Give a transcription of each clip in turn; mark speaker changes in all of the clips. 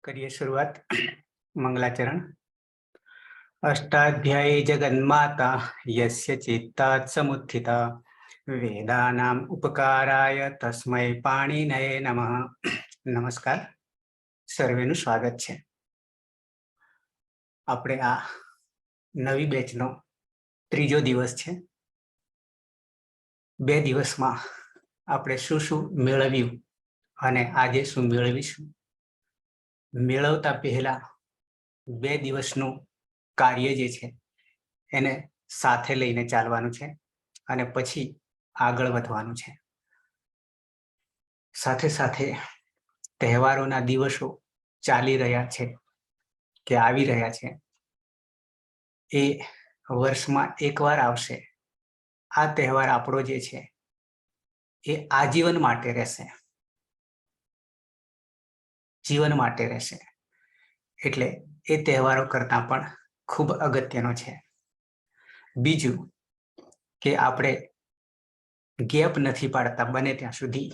Speaker 1: करिए शुरुआत। मंगलाचरण। अष्टाध्यायी जगन्माता यस्य चित्तात् समुत्थिता वेदानाम् उपकाराय तस्मै पाणिनये नमः। नमस्कार, સર્વેનું સ્વાગત છે. આપણે આ નવી બેચનો ત્રીજો દિવસ છે. બે દિવસમાં આપણે શું શું મેળવ્યું અને આજે શું મેળવીશું, મેળવતા પહેલા બે દિવસનું કાર્ય જે છે એને સાથે લઈને ચાલવાનું છે અને પછી આગળ વધવાનું છે. સાથે સાથે તહેવારોના દિવસો ચાલી રહ્યા છે કે આવી રહ્યા છે, એ વર્ષમાં એકવાર આવશે. આ તહેવાર આપણો જે છે એ આજીવન માટે રહેશે, જીવન માટે રહેશે. એટલે એ તહેવારો કરતા પણ ખૂબ અગત્યનો છે. બીજું કે આપણે ગેપ નથી પાડતા બને ત્યાં સુધી.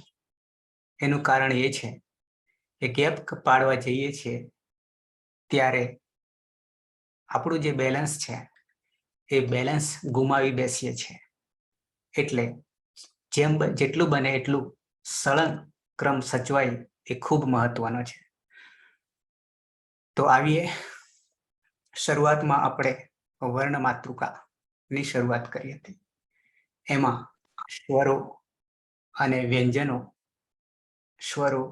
Speaker 1: એનું કારણ એ છે કે ગેપ પાડવા જઈએ છીએ ત્યારે આપણું જે બેલેન્સ છે એ બેલેન્સ ગુમાવી બેસીએ છીએ. એટલે જેટલું બને એટલું સળંગ ક્રમ સચવાય એ ખૂબ મહત્વનો છે. તો આવીએ, શરૂઆતમાં આપણે વર્ણ માતૃકાની શરૂઆત કરી હતી. એમાં સ્વરો અને વ્યંજનો, સ્વરો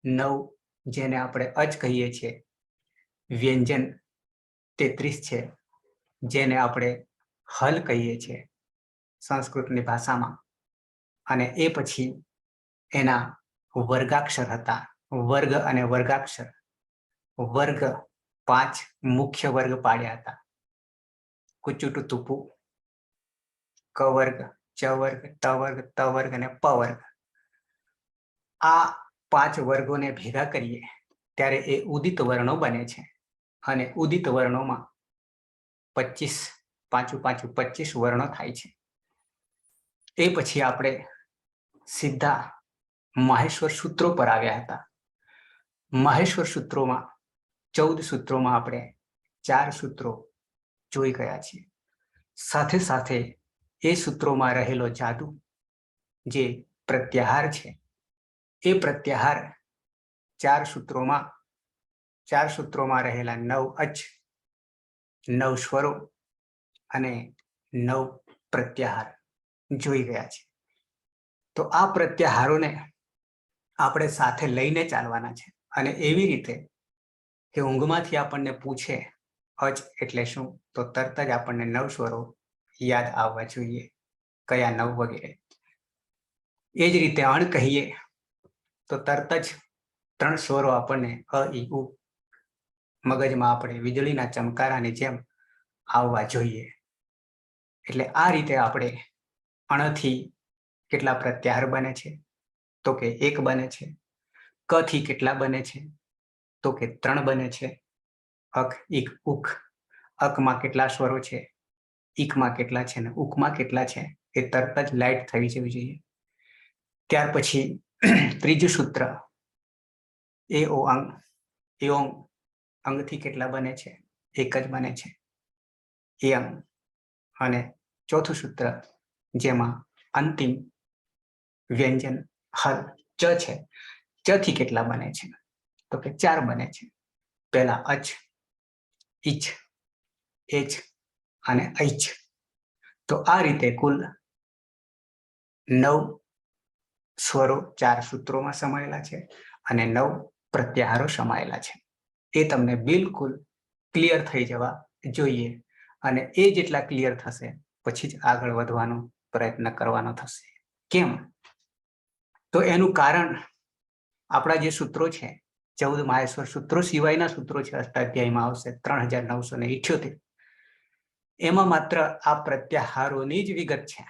Speaker 1: 9 જેને આપણે અચ કહીએ છીએ, વ્યંજન 33 છે જેને આપણે હલ કહીએ છીએ સંસ્કૃતની ભાષામાં. અને એ પછી એના વર્ગાક્ષર હતા, વર્ગ અને વર્ગાક્ષર. વર્ગ 5 મુખ્ય વર્ગ પાડ્યા હતા: કુચુટુ તુપુ, ક વર્ગ, ચ વર્ગ, ટ વર્ગ, ત વર્ગ અને પ વર્ગ. આ 5 વર્ગોને ભેગા કરીએ ત્યારે એ ઉદિત વર્ણો બને છે. અને ઉદિત વર્ણોમાં 25 વર્ણો થાય છે. એ પછી આપણે સીધા માહેશ્વર સૂત્રો પર આવ્યા હતા. માહેશ્વર સૂત્રોમાં 14 સૂત્રોમાં આપણે 4 સૂત્રો જોઈ ગયા છીએ. સાથે સાથે એ સૂત્રોમાં રહેલો જાદુ, જે પ્રત્યાહાર છે, એ પ્રત્યાહાર 4 સૂત્રોમાં રહેલા 9 અચ, 9 સ્વરો અને 9 પ્રત્યાહાર જોઈ ગયા છે. તો આ પ્રત્યાહારોને આપણે સાથે લઈને ચાલવાના છે. અને એવી રીતે કે ઊંઘમાંથી આપણને પૂછે અચ એટલે શું, તો તરત જ આપણને 9 સ્વરો યાદ આવવા જોઈએ, કયા 9 વગેરે. એ જ રીતે અણ કહીએ તો તરત જ 3 સ્વરો આપણને અ, ઈ, ઉ મગજમાં આપણે વીજળીના ચમકારાની જેમ આવવા જોઈએ. એટલે આ રીતે આપણે અણથી કેટલા પ્રત્યાહાર બને છે, તો કે 1 બને છે. ક થી કેટલા બને છે, તો કે 3 બને છે. અક, ઈક, ઉક. અકમાં કેટલા સ્વરો છે, ઈકમાં કેટલા છે અને ઉકમાં કેટલા છે, એ તરત જ લાઈટ થઈ જવી જોઈએ. ત્યાર પછી ત્રીજું સૂત્ર એ ઓ અંગ. એ અંગથી કેટલા બને છે, 1 જ બને છે, એ અંગ. અને ચોથું સૂત્ર જેમાં અંતિમ વ્યંજન હલ ચ છે, ચ થી કેટલા બને છે, તો કે 4 બને છે. પહેલા અચ, ઈચ, એચ અને ઐચ. તો આ રીતે કુલ 9 સ્વરો 4 સૂત્રોમાં સમાયેલા છે અને 9 પ્રત્યાહારો સમાયેલા છે. એ તમને બિલકુલ ક્લિયર થઈ જવા જોઈએ. અને એ જેટલા ક્લિયર થશે પછી જ આગળ વધવાનો પ્રયત્ન કરવાનો થશે. કેમ? તો એનું કારણ આપણા જે સૂત્રો છે, 14 માહેશ્વર સૂત્રો સિવાયના સૂત્રો છે, અષ્ટાધ્યાયમાં આવશે 3978. એમાં માત્ર આ પ્રત્યાહારોની જ વિગત છે,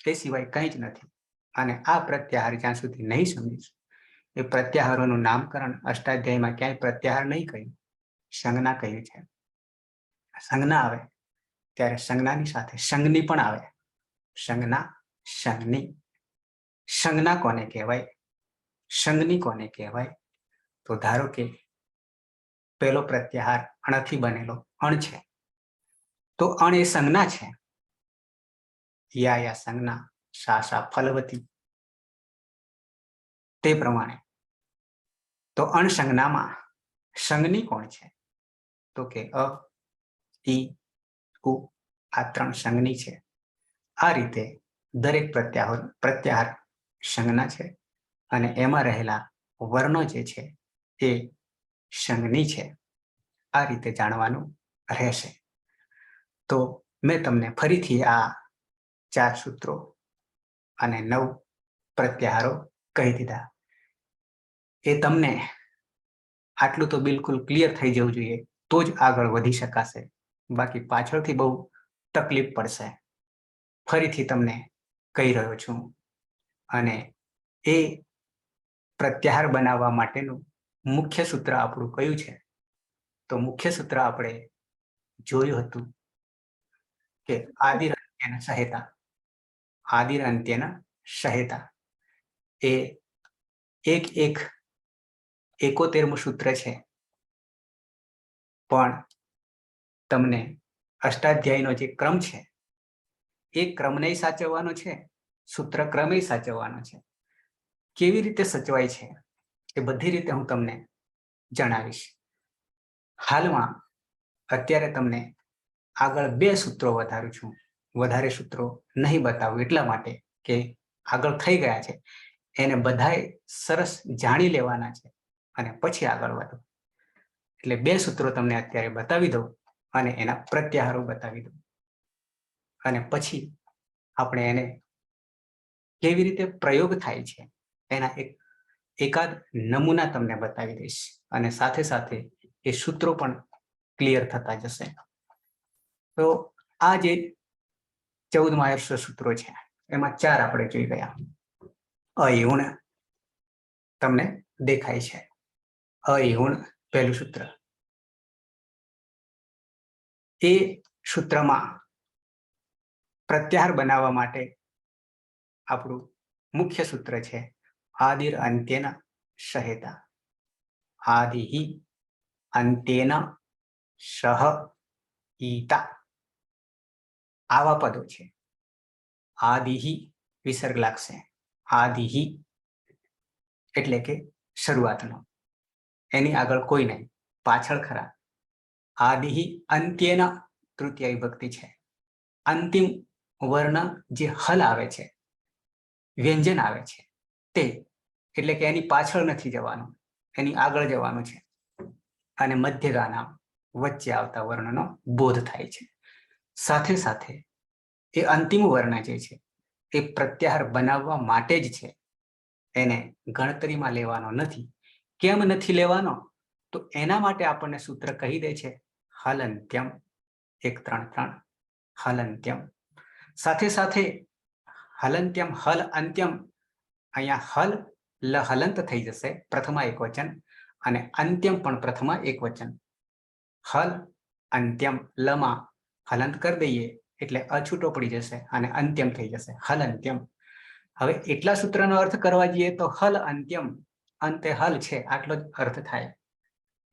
Speaker 1: તે સિવાય કંઈ જ નથી. અને આ પ્રત્યાહાર જ્યાં સુધી નહીં સમજીશું, એ પ્રત્યાહારોનું નામકરણ અષ્ટાધ્યાયમાં ક્યાંય પ્રત્યાહાર નહીં કહ્યું, સંજ્ઞા કહ્યું છે. સંજ્ઞા આવે ત્યારે સંજ્ઞાની સાથે સંજ્ઞી પણ આવે. સંજ્ઞા, સંજ્ઞી. સંજ્ઞા કોને કહેવાય, સંજ્ઞી કોને કહેવાય, તો ધારો કે પહેલો પ્રત્યાહાર અણથી બનેલો અણ છે, તો અણ એ સંજ્ઞા છે. યા સંજ્ઞા, શા ફલવતી. તે પ્રમાણે તો અણ સંજ્ઞામાં સંજ્ઞી કોણ છે? તો કે અ, ઈ, ઉ આ 3 સંજ્ઞી છે. આ રીતે દરેક પ્રત્યાહાર સંજ્ઞા છે અને એમાં રહેલા વર્ણો જે છે એ સંજ્ઞી છે. આ રીતે જાણવાનું રહેશે. તો મેં તમને ફરીથી આ 4 સૂત્રો અને 9 પ્રત્યાહારો કહી દીધા. એ તમને આટલું તો બિલકુલ ક્લિયર થઈ જવું જોઈએ, તો જ આગળ વધી શકાશે. બાકી પાછળથી બહુ તકલીફ પડશે. ફરીથી તમને કહી રહ્યો છું. અને એ પ્રત્યાહાર બનાવવા માટેનું મુખ્ય સૂત્ર આપણું કયું છે? તો મુખ્ય સૂત્ર આપણે જોયું હતું કે આદિર અંત્યના સહેતા. આદિર અંત્યના સહેતા એ એક 71મું સૂત્ર છે. પણ તમને અષ્ટાધ્યાયનો જે ક્રમ છે એ ક્રમને સાચવવાનો છે, સૂત્ર ક્રમે સાચવવાનો છે. કેવી રીતે સચવાય છે એ બધી રીતે હું તમને જણાવીશ. હાલમાં અત્યારે તમને આગળ 2 સૂત્રો વધારું છું. વધારે સૂત્રો નહીં બતાવું એટલા માટે કે આગળ થઈ ગયા છે, એને બધાએ સરસ જાણી લેવાના છે અને પછી આગળ વધો. એટલે 2 સૂત્રો તમને અત્યારે બતાવી દઉં અને એના પ્રત્યાહારો બતાવી દઉં, અને પછી આપણે એને કેવી રીતે પ્રયોગ થાય છે એના એકાદ નમૂના તમને બતાવી દઈશ, અને સાથે સાથે એ સૂત્રો પણ ક્લિયર થતા જશે. તો આ જે 14 સૂત્રો છે એમાં 4 આપણે જોઈ ગયા. અયુણ તમને દેખાય છે. અયુણ પહેલું સૂત્ર. એ સૂત્રમાં પ્રત્યાહાર બનાવવા માટે આપણું મુખ્ય સૂત્ર છે આદિર અંત્યેના સહેતા. આદિ અંત્યેના સહ ઈતા. આવા પદો છે. આદિ વિસર્ગ લાગશે. આદિ એટલે કે શરૂઆતનો, એની આગળ કોઈ નહીં, પાછળ ખરા. આદિ અંત્યેના તૃતીય વિભક્તિ છે. અંતિમ વર્ણ જે હલ આવે છે, વ્યંજન આવે છે તે, એટલે કે એની પાછળ નથી જવાનું, એની આગળ જવાનું છે. અને મધ્યગાના વચ્ચે આવતા વર્ણનો બોધ થાય છે. સાથે સાથે એ અંતિમ વર્ણ જે છે એ પ્રત્યાહાર બનાવવા માટે જ છે, એને ગણતરીમાં લેવાનો નથી. કેમ નથી લેવાનો? તો એના માટે આપણને સૂત્ર કહી દે છે હલંત્યમ. 1-3-3 હલંત્યમ. સાથે સાથે હલંત્યમ, હલ અંત્યમ, અહીંયા હલ લ હલંત થઈ જશે, પ્રથમા એકવચન, અને અંત્યમ પણ પ્રથમા એકવચન. હલ અંત્યમ, લમાં હલંત કરી દઈએ એટલે અછૂટો પડી જશે અને અંત્યમ થઈ જશે, હલ અંત્યમ. હવે એટલા સૂત્રનો અર્થ કરવા જઈએ તો હલ અંત્યમ, અંતે હલ છે આટલો જ અર્થ થાય.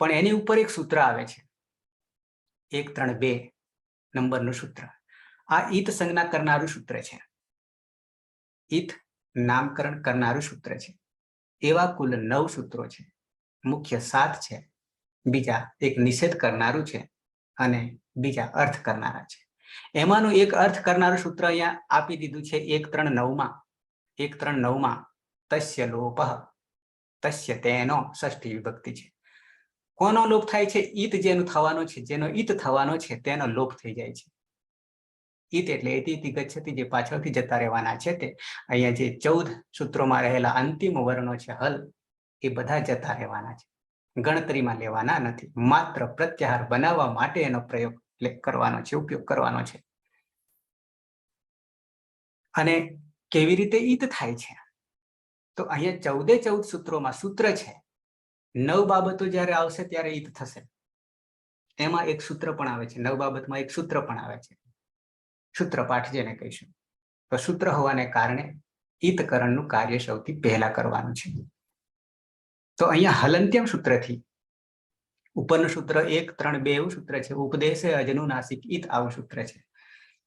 Speaker 1: પણ એની ઉપર એક સૂત્ર આવે છે, 1-3-2 નંબરનું સૂત્ર. આ ઈત સંજ્ઞા કરનારું સૂત્ર છે. ઈત નામકરણ કરનારું સૂત્ર છે. એવા કુલ 9 સૂત્રો છે. મુખ્ય 7 છે, બીજા એક નિષેધ કરનારું છે અને બીજા અર્થ કરનારા છે. એમાંનું એક અર્થ કરનારું સૂત્ર અહીંયા આપી દીધું છે 1-3-9માં. 1-3-9માં તસ્ય લોપઃ. તસ્ય તેનો ષષ્ઠી વિભક્તિ છે. કોનો લોપ થાય છે? ઈત જેનું થવાનો છે, જેનો ઈત થવાનો છે તેનો લોપ થઈ જાય છે. ઈત એટલે એતિ ગચ્છતિ, જે પાછળથી જતા રહેવાના છે તે. અહીંયા જે 14 સૂત્રોમાં રહેલા અંતિમ વર્ણો છે હલ, એ બધા જતા રહેવાના છે, ગણતરીમાં લેવાના નથી. માત્ર પ્રત્યાહાર બનાવવા માટે એનો પ્રયોગ કરવાનો છે, ઉપયોગ કરવાનો છે. અને કેવી રીતે ઈત થાય છે? તો અહીંયા 14 સૂત્રોમાં સૂત્ર છે, 9 બાબતો જ્યારે આવશે ત્યારે ઈત થશે. એમાં એક સૂત્ર પણ આવે છે, 9 બાબતમાં એક સૂત્ર પણ આવે છે, સૂત્રપાઠ જેને કહીશું. તો સૂત્ર હોવાને કારણે ઈતકરણનું કાર્ય સૌથી પહેલા કરવાનું છે. તો અહીંયા હલંત્યમ સૂત્રથી ઉપરનું સૂત્ર 1, 3, 2 એવું સૂત્ર છે. ઉપદેશે અજનુનાસિક ઈથ આવું સૂત્ર છે.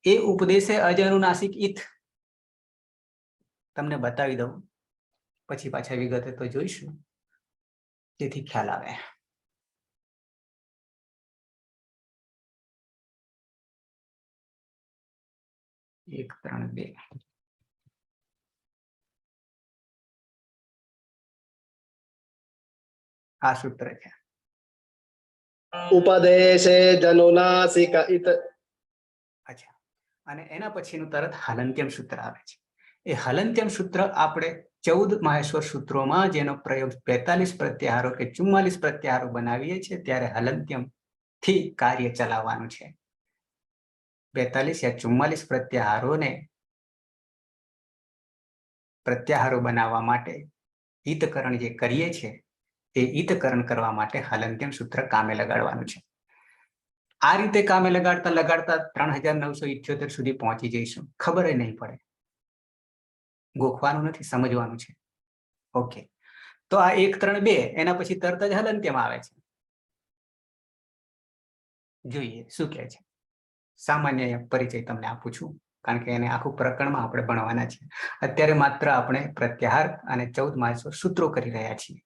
Speaker 1: એ ઉપદેશે અજનુનાસિક ઈથ તમને બતાવી દઉં, પછી પાછા વિગતે તો જોઈશું, જેથી ખ્યાલ આવે. એક 3, 2 આ સૂત્ર છે.
Speaker 2: ઉપદેશે જનુનાસિક ઈત.
Speaker 1: અચ્છા, અને એના પછીનું તરત હલંત્યમ સૂત્ર આવે છે. એ હલંત્યમ સૂત્ર આપણે 14 માહેશ્વર સૂત્રોમાં જેનો પ્રયોગ 42 પ્રત્યાહારો કે 44 પ્રત્યાહારો બનાવીએ છીએ ત્યારે હલંત્યમ થી કાર્ય ચલાવવાનું છે. 42 યા 44 પ્રત્યાહારોને પ્રત્યાહારો બનાવવા માટે ઈતકરણ જે કરીએ છીએ એ ઈતકરણ કરવા માટે હલંત્યમ સૂત્ર કામે લગાડવાનું છે. આ રીતે કામે લગાડતા લગાડતા 3978 સુધી પહોંચી જઈશું. ખબર નહીં પડે, ગોખવાનું નથી, સમજવાનું છે. ઓકે, તો આ 1, 3, 2 એના પછી તરત જ હલંત્યમ આવે છે. જોઈએ શું કહે છે. સામાન્ય પરિચય તમને આપું છું, કારણ કે એને આખું પ્રકરણમાં આપણે ભણવાના છે. અત્યારે માત્ર આપણે પ્રત્યાહાર અને 14 માહેશ્વર સૂત્રો કરી રહ્યા છીએ.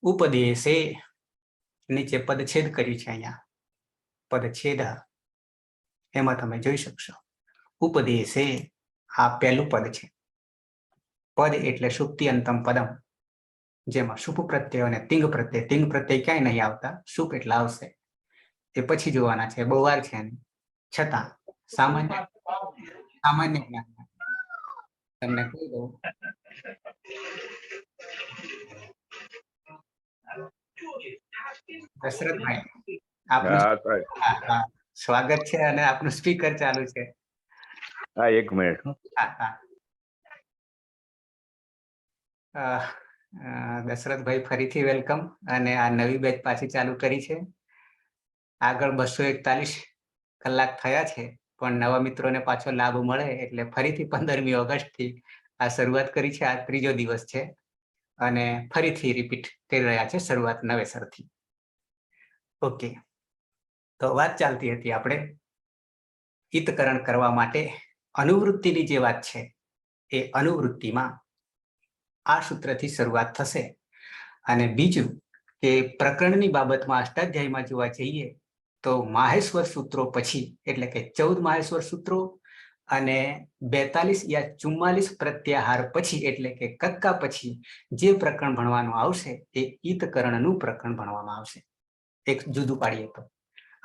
Speaker 1: ઉપદેશે નીચે પદછેદ કર્યું છે. અહીંયા પદછેદ એમાં તમે જોઈ શકશો. ઉપદેશે આ પહેલું પદ છે. પદ એટલે સુપ્તિ અંતમ પદમ, જેમાં શુપ પ્રત્યય અને તિંગ પ્રત્યય ક્યાંય નહીં આવતા, શુપ એટલે આવશે. એ પછી જોવાના છે, બહુ વાર છે. છતાં સામાન્ય જ્ઞાન તમને કહી દઉં. દશરથભાઈ, આપનું સ્વાગત છે અને આપનું સ્પીકર ચાલુ છે.
Speaker 3: હા, 1 મિનિટ.
Speaker 1: દશરથભાઈ ફરીથી વેલકમ. અને આ નવી બેચ પાછી ચાલુ કરી છે. આગળ 241 કલાક થયા છે, પણ નવા મિત્રોને પાછો લાભ મળે એટલે ફરીથી 15મી ઓગસ્ટથી આ શરૂઆત કરી છે. આ ત્રીજો દિવસ છે અને ફરીથી રિપીટ કરી રહ્યા છે શરૂઆત નવેસરથી. ઓકે, તો વાત ચાલતી હતી આપણે હિતકરણ કરવા માટે અનુવૃત્તિની જે વાત છે એ અનુવૃત્તિમાં આ સૂત્રથી શરૂઆત થશે. અને બીજું કે પ્રકરણની બાબતમાં અષ્ટાધ્યાયમાં જોવા જઈએ તો માહેશ્વર સૂત્રો પછી એટલે કે 14 માહેશ્વર સૂત્રો અને 42 યા 44 પ્રત્યાહાર પછી એટલે કે કક્કા પછી જે પ્રકરણ ભણવાનું આવશે એ ઈતકરણનું પ્રકરણ ભણવામાં આવશે, એક જુદું પાડીએ તો.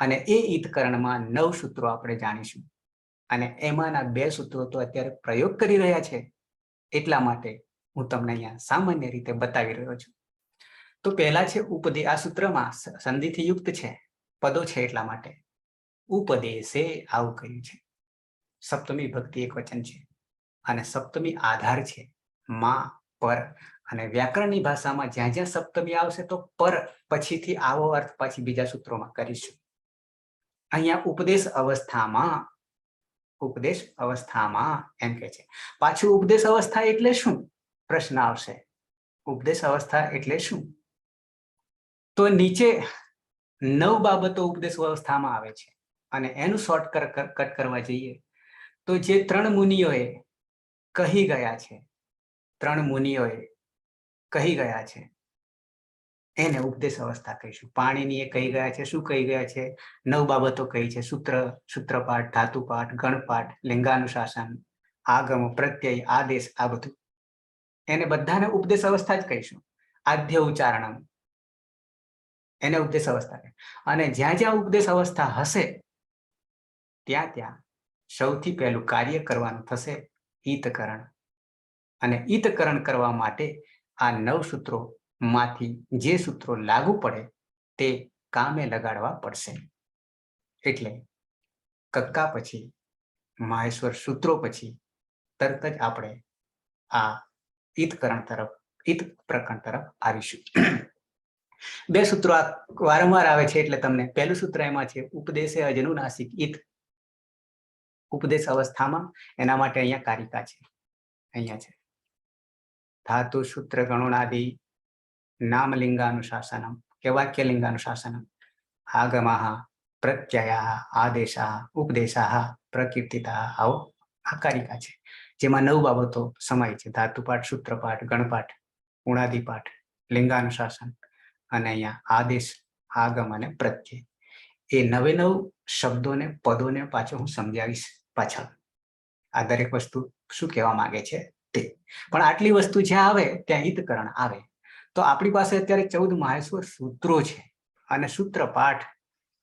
Speaker 1: અને એ ઈતકરણમાં 9 સૂત્રો આપણે જાણીશું અને એમાંના 2 સૂત્રો તો અત્યારે પ્રયોગ કરી રહ્યા છે, એટલા માટે હું તમને અહીંયા સામાન્ય રીતે બતાવી રહ્યો છું. તો પહેલા છે ઉપદે. આ સૂત્રમાં સંધિથી યુક્ત છે, પદો છે, એટલા માટે ઉપદેશે આવું કહ્યું છે. સપ્તમી ભક્તિ એક વચન છે અને સપ્તમી આધાર છે, માં, પર. અને વ્યાકરણની ભાષામાં જ્યાં જ્યાં સપ્તમી આવશે તો પર પછીથી આવો અર્થ પછી બીજા સૂત્રોમાં કરીશું. અહીંયા ઉપદેશ અવસ્થામાં એમ કે છે. પાછું ઉપદેશ અવસ્થા એટલે શું પ્રશ્ન આવશે. ઉપદેશ અવસ્થા એટલે શું? તો નીચે 9 બાબતો ઉપદેશ અવસ્થામાં આવે છે અને એનું શોર્ટકટ કરવા જઈએ તો જે 3 મુનિઓએ કહી ગયા છે, 3 મુનિઓએ કહી ગયા છે એને ઉપદેશ અવસ્થા કહીશું. પાણીની કહી ગયા છે. શું કહી ગયા છે? 9 બાબતો કહી છે. સૂત્રપાઠ, ધાતુપાઠ, ગણપાઠ, લિંગાનુશાસન, આગમ, પ્રત્યય, આદેશ, આ બધું એને બધાને ઉપદેશ અવસ્થા જ કહીશું. આદ્ય ઉચ્ચારણ એને ઉપદેશ અવસ્થા કહે. અને જ્યાં જ્યાં ઉપદેશ અવસ્થા હશે ત્યાં ત્યાં સૌથી પહેલું કાર્ય કરવાનું થશે ઈતકરણ. અને ઈતકરણ કરવા માટે આ 9 સૂત્રો માંથી જે સૂત્રો લાગુ પડે તે કામે લગાડવા પડશે. એટલે કક્કા પછી માહેશ્વર સૂત્રો પછી તરત જ આપણે આ ઈતકરણ તરફ, ઈત પ્રકરણ તરફ આવીશું. 2 સૂત્રો વારંવાર આવે છે એટલે તમને પહેલું સૂત્ર એમાં છે ઉપદેશે અજનુનાસિક ઈત. ઉપદેશ અવસ્થામાં એના માટે અહીંયા કારિકા છે, અહીંયા છે ધાતુ સૂત્ર ગણોનાદિ નામલિંગાનુશાસનમ કે વાક્યલિંગાનુશાસનમ આગમઃ પ્રત્યયઃ આદેશઃ ઉપદેશઃ પ્રકીર્તિતઃ આવો આ કારિકા છે, જેમાં 9 બાબતો સમાય છે: ધાતુપાઠ, સૂત્રપાઠ, ગણપાઠ, ઉણાદિપાઠ, લિંગાનુશાસન અને અહીંયા આદેશ, આગમ અને પ્રત્યય. એ 9 શબ્દોને, પદોને પાછો હું સમજાવીશ પાછળ. આ દરેક વસ્તુ શું કહેવા માંગે છે તે. પણ આટલી વસ્તુ જ્યાં આવે ત્યાં હિતકરણ આવે. તો આપણી પાસે અત્યારે 14 માહેશ્વર સૂત્રો છે અને સૂત્રપાઠ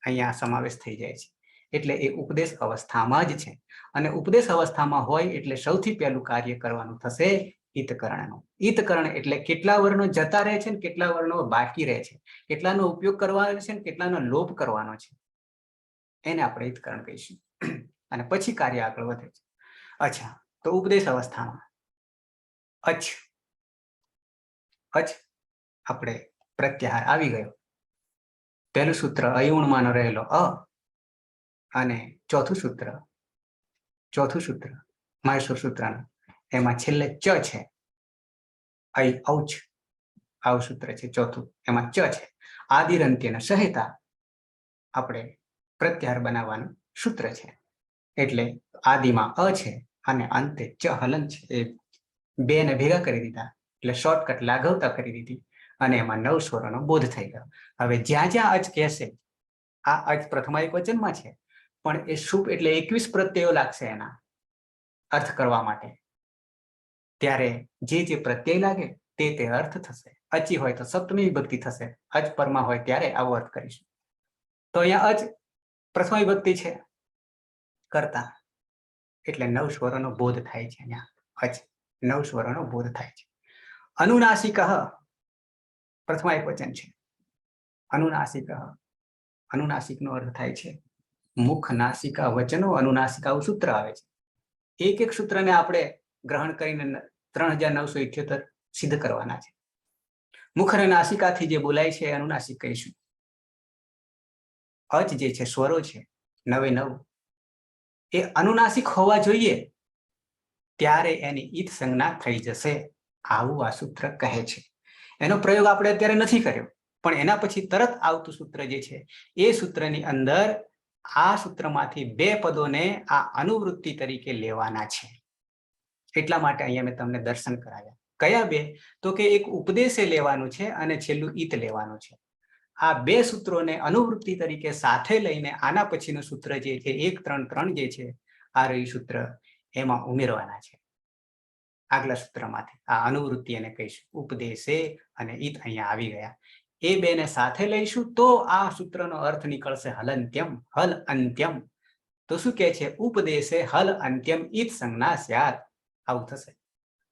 Speaker 1: અહીંયા સમાવેશ થઈ જાય છે. એટલે એ ઉપદેશ અવસ્થામાં જ છે. અને ઉપદેશ અવસ્થામાં હોય એટલે સૌથી પહેલું કાર્ય કરવાનું થશે હિતકરણનું. હિતકરણ એટલે કેટલા વર્ણો જતા રહે છે ને કેટલા વર્ણો બાકી રહે છે, કેટલાનો ઉપયોગ કરવાનો છે ને કેટલાનો લોપ કરવાનો છે, એને આપણે હિતકરણ કહીશું. અને પછી કાર્ય આગળ વધે છે. અચ્છા, તો ઉપદેશ અવસ્થામાં અચ્છ આપણે પ્રત્યાહાર આવી ગયો. પહેલું સૂત્ર અયુણમાં રહેલો અ અને ચોથું સૂત્ર માહેશ્વર સૂત્રનું, એમાં છેલ્લે ચ છે. ઔચ આવું સૂત્ર છે ચોથું, એમાં ચ છે. આદિરંત્યને સહેતા આપણે પ્રત્યાહાર બનાવવાનું સૂત્ર છે. એટલે આદિમાં અ છે અને અંતે ચ હલન છે. એ બે ને ભેગા કરી દીધા એટલે શોર્ટકટ લાઘવતા કરી દીધી અને એમાં 9 સ્વરોનો બોધ થઈ ગયો. હવે જ્યાં જ્યાં અચ કહેશે, આ અચ પ્રથમા એક વચનમાં છે, પણ એ શુભ એટલે 21 પ્રત્યયો લાગશે એના અર્થ કરવા માટે. ત્યારે જે પ્રત્યય લાગે તે અર્થ થશે. અચી હોય તો સપ્તમી વિભક્તિ થશે, અચ પરમાં હોય ત્યારે આવો અર્થ કરીશું. તો અહીંયા અચ પ્રથમ વિભક્તિ છે કરતા, એટલે 9 સ્વરોનો બોધ થાય છે. અહીંયા અચ 9 સ્વરોનો બોધ થાય છે. અનુનાસિકઃ પ્રથમ એક વચન છે. અનુનાસિકનો અર્થ થાય છે મુખ, નાસિકા, વચનો. અનુનાસિકા સૂત્ર આવે છે. એક સૂત્રને આપણે ગ્રહણ કરીને 3978 સિદ્ધ કરવાના છે. મુખ અને નાસિકાથી જે બોલાય છે અનુનાસિક કહીશું. અચ જે છે, સ્વરો છે 9 એ અનુનાસિક હોવા જોઈએ ત્યારે એની ઈત સંજ્ઞા થઈ જશે, આવું આ સૂત્ર કહે છે. એનો પ્રયોગ આપણે અત્યારે નથી કર્યો, પણ એના પછી તરત આવતું સૂત્ર જે છે એ સૂત્રની અંદર આ સૂત્રમાંથી 2 પદોને આ અનુવૃત્તિ તરીકે લેવાના છે. એટલા માટે અહીંયા મેં તમને દર્શન કરાવ્યા. કયા 2? તો કે એક ઉપદેશે લેવાનું છે અને છેલ્લું ઈત લેવાનું છે. આ 2 સૂત્રોને અનુવૃત્તિ તરીકે સાથે લઈને આના પછીનું સૂત્ર જે છે 1 3 3 જે છે આ રહ્યું સૂત્ર, એમાં ઉમેરવાના છે. આગલા સૂત્રમાંથી આ અનુવૃત્તિ એને કહીશું. ઉપદેશે અને ઈત અહીંયા આવી ગયા. એ 2 ને સાથે લઈશું તો આ સૂત્રનો અર્થ નીકળશે હલંત્યમ, હલ અંત્યમ. તો શું કહે છે? ઉપદેશે હલ અંત્યમ ઈત સંજ્ઞા સ્યાત. આવું થશે.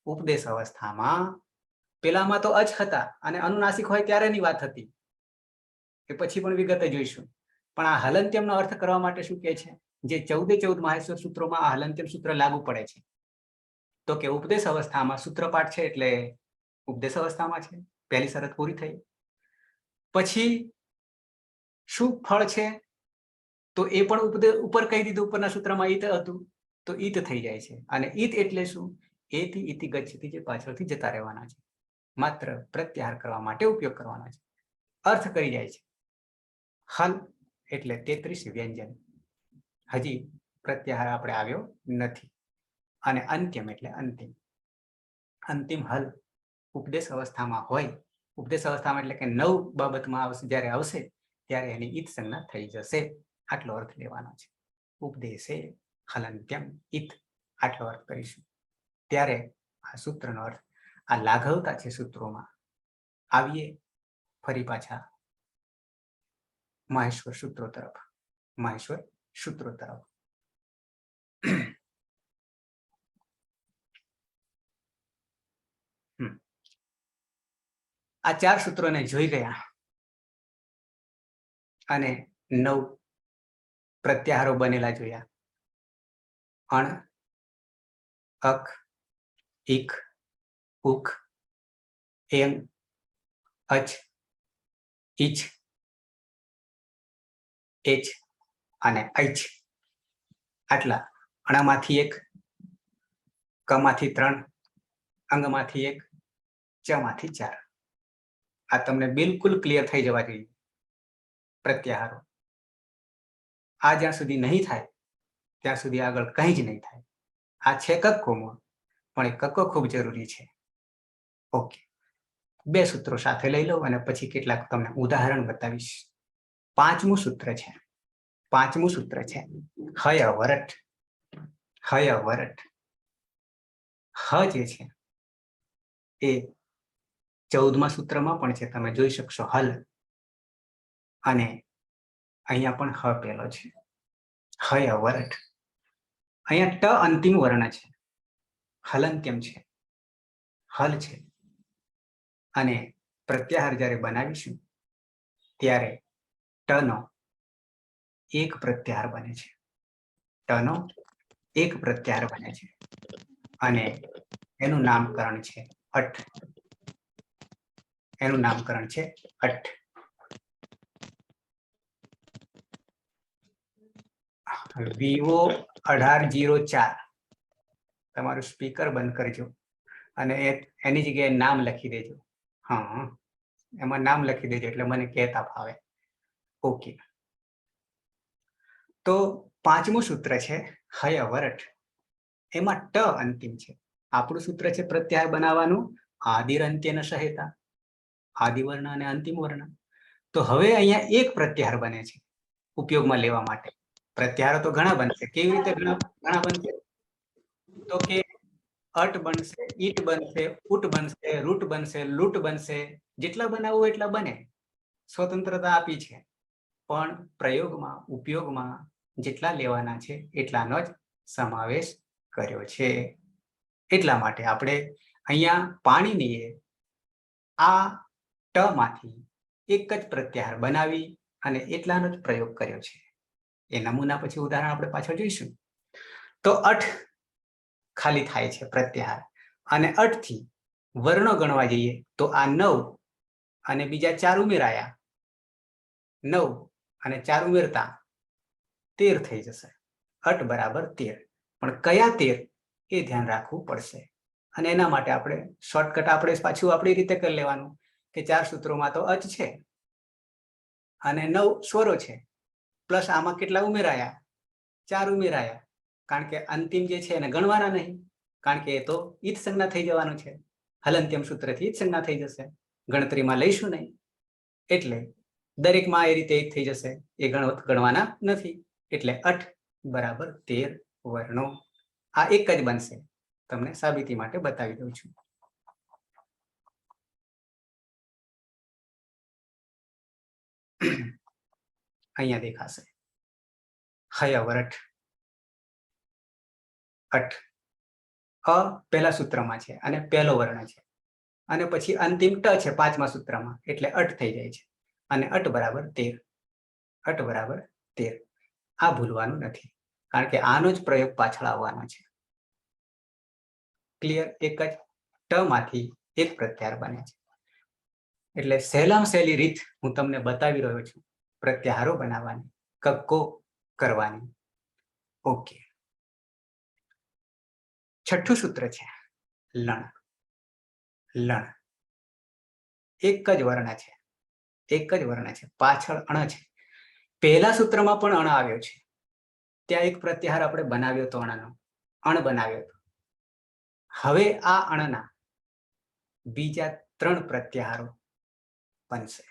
Speaker 1: ઉપદેશ અવસ્થામાં પેલામાં તો અચ હતા અને અનુનાસિક હોય ત્યારેની વાત હતી, એ પછી પણ વિગતે જોઈશું. પણ આ હલંત્યમનો અર્થ કરવા માટે શું કહે છે? જે 14 માહેશ્વર સૂત્રોમાં આ હલંત્યમ સૂત્ર લાગુ પડે છે. તો કે ઉપદેશ અવસ્થામાં સૂત્રપાઠ છે એટલે ઉપદેશ અવસ્થામાં છે, પહેલી શરત પૂરી થઈ. પછી શું ફળ છે? તો એ પણ ઉપર કહી દીધું. ઉપરના સૂત્રમાં ઈત હતું તો ઈત થઈ જાય છે. અને ઈત એટલે શું? એથી ઇતિ ગચ્છતિ, જે પાછળથી જતા રહેવાના છે, માત્ર પ્રત્યાહાર કરવા માટે ઉપયોગ કરવાના છે. અર્થ કરી જાય છે. હલ એટલે 33 વ્યંજન, હજી પ્રત્યાહાર આપણે આવ્યો નથી. અને અંત્યમ એટલે અંતિમ. અંતિમ હલ ઉપદેશ અવસ્થામાં હોય. ઉપદેશ અવસ્થામાં એટલે કે 9 બાબતમાં આવશે, જ્યારે આવશે ત્યારે એની ઈત સંજ્ઞા થઈ જશે. આટલો અર્થ લેવાનો છે. ઉપદેશે હલંત્યમ ઈત, આટલો અર્થ કરીશું. ત્યારે આ સૂત્રનો અર્થ આ લાઘવતા છે સૂત્રોમાં. આવીએ ફરી પાછા માહેશ્વર સૂત્રો તરફ. આ 4 સૂત્રોને જોઈ ગયા અને 9 પ્રત્યાહારો બનેલા જોયા. અણ, અક, ઇક, ઉક, એંગ, અચ, ઈચ, એચ અને ઐચ. આટલા. અણામાંથી 1, કમાંથી 3, અંગમાંથી 1, ચમાંથી 4. આ તમને બિલકુલ ક્લિયર થઈ જવા જોઈએ. પ્રત્યાહારો આ જ્યાં સુધી નહીં થાય ત્યાં સુધી આગળ કંઈ જ નહીં થાય. આ છે કક્કોમાં, પણ એ કક્કો ખૂબ જરૂરી છે. ઓકે, બે સૂત્રો સાથે લઈ લઉં અને પછી કેટલાક તમને ઉદાહરણ બતાવીશ. પાંચમું સૂત્ર છે હય વરટ. હય વરટ હ જે છે એ 14મા સૂત્રમાં પણ છે, તમે જોઈ શકશો હલ, અને અહીંયા પણ હ પેલો છે. હય વરટ. અહીંયા ટ અંતિમ વર્ણ છે, હલંત્યમ છે, હલ છે. અને પ્રત્યાહાર જ્યારે બનાવીશું ત્યારે ટનો એક પ્રત્યાહાર બને છે. ટનો એક પ્રત્યાહાર બને છે અને એનું નામકરણ છે અઠ. એનું નામકરણ છે અઠ. વિવો 1804. તમારું સ્પીકર બંધ કરજો અને એની જગ્યાએ નામ લખી દેજો. હા, એમાં નામ લખી દેજો એટલે મને કહેતા ફાવે. ઓકે, તો પાંચમું સૂત્ર છે હય વરટ. એમાં ટ અંતિમ છે. આપણું સૂત્ર છે પ્રત્યાહાર બનાવવાનું આદિર અંત્યન સહેતા, આદિ વર્ણ અને અંતિમ વર્ણ. તો હવે અહીંયા એક પ્રત્યાહાર બને છે ઉપયોગમાં લેવા માટે. પ્રત્યાહારો તો ઘણા બનશે. કેવી રીતે ઘણા બનશે? તો કે અટ બનશે, ઈટ બનશે, ઉટ બનશે, રૂટ બનશે, લૂટ બનશે. જેટલા બનાવવું એટલા બને, સ્વતંત્રતા આપી છે. પણ પ્રયોગમાં, ઉપયોગમાં જેટલા લેવાના છે એટલાનો જ સમાવેશ કર્યો છે. એટલા માટે આપણે અહીંયા પાણીનીએ આ ટ માંથી એક જ પ્રત્યાહાર બનાવી અને એટલાનો જ પ્રયોગ કર્યો છે. એ નમૂના પછી ઉદાહરણ આપણે પાછળ જોઈશું. તો અઠ ખાલી થાય છે પ્રત્યાહાર, અને અઠ થી વર્ણો ગણવા જઈએ તો આ 9 અને બીજા 4 ઉમેરાયા, 9 અને 4 ઉમેરતા 13 થઈ જશે. અઠ બરાબર 13. પણ કયા 13 એ ધ્યાન રાખવું પડશે. અને એના માટે આપણે શોર્ટકટ આપણે પાછું આપણી રીતે કરી લેવાનું કે 4 સૂત્રોમાં તો અચ છે અને 9 સ્વરો છે, પ્લસ આમાં કેટલા ઉમેરાયા? 4 ઉમેરાયા. કારણ કે અંતિમ જે છે એને ગણવાના નહીં, કારણ કે એ તો ઈત સંજ્ઞા થઈ જવાનું છે. હલંત્યમ સૂત્રથી ઈત સંજ્ઞા થઈ જશે, ગણતરીમાં લઈશું નહીં. એટલે દરેકમાં એ રીતે એક થઈ જશે, એ ગણવાના નથી. એટલે અઠ બરાબર 13 વર્ણો. આ એક જ બનશે. તમને સાબિતી માટે બતાવી દઉં છું. અહીંયા દેખાશે હય વરઠ અઠ. અ પહેલા સૂત્રમાં છે અને પહેલો વર્ણ છે, અને પછી અંતિમ ટ છે 5મા સૂત્રમાં, એટલે અઠ થઈ જાય છે. અને અઠ બરાબર 13. અઠ બરાબર 13. આ ભૂલવાનું નથી, કારણ કે આનો જ પ્રયોગ પાછળ આવવાનો છે. ક્લિયર? એક જ ટ માંથી એક પ્રત્યાહાર બને છે. એટલે સહેલામાં સહેલી રીત હું તમને બતાવી રહ્યો છું પ્રત્યાહારો બનાવવાની, કક્કો કરવાની. ઓકે, છઠ્ઠું સૂત્ર છે લણ. લણ એક જ વર્ણ છે, એક જ વર્ણ છે, પાછળ અણ છે. પહેલા સૂત્રમાં પણ અણ આવ્યો છે, ત્યાં એક પ્રત્યાહાર આપણે બનાવ્યો હતો, અણનો અણ બનાવ્યો હતો. હવે આ અણના બીજા 3 પ્રત્યાહારો બનશે.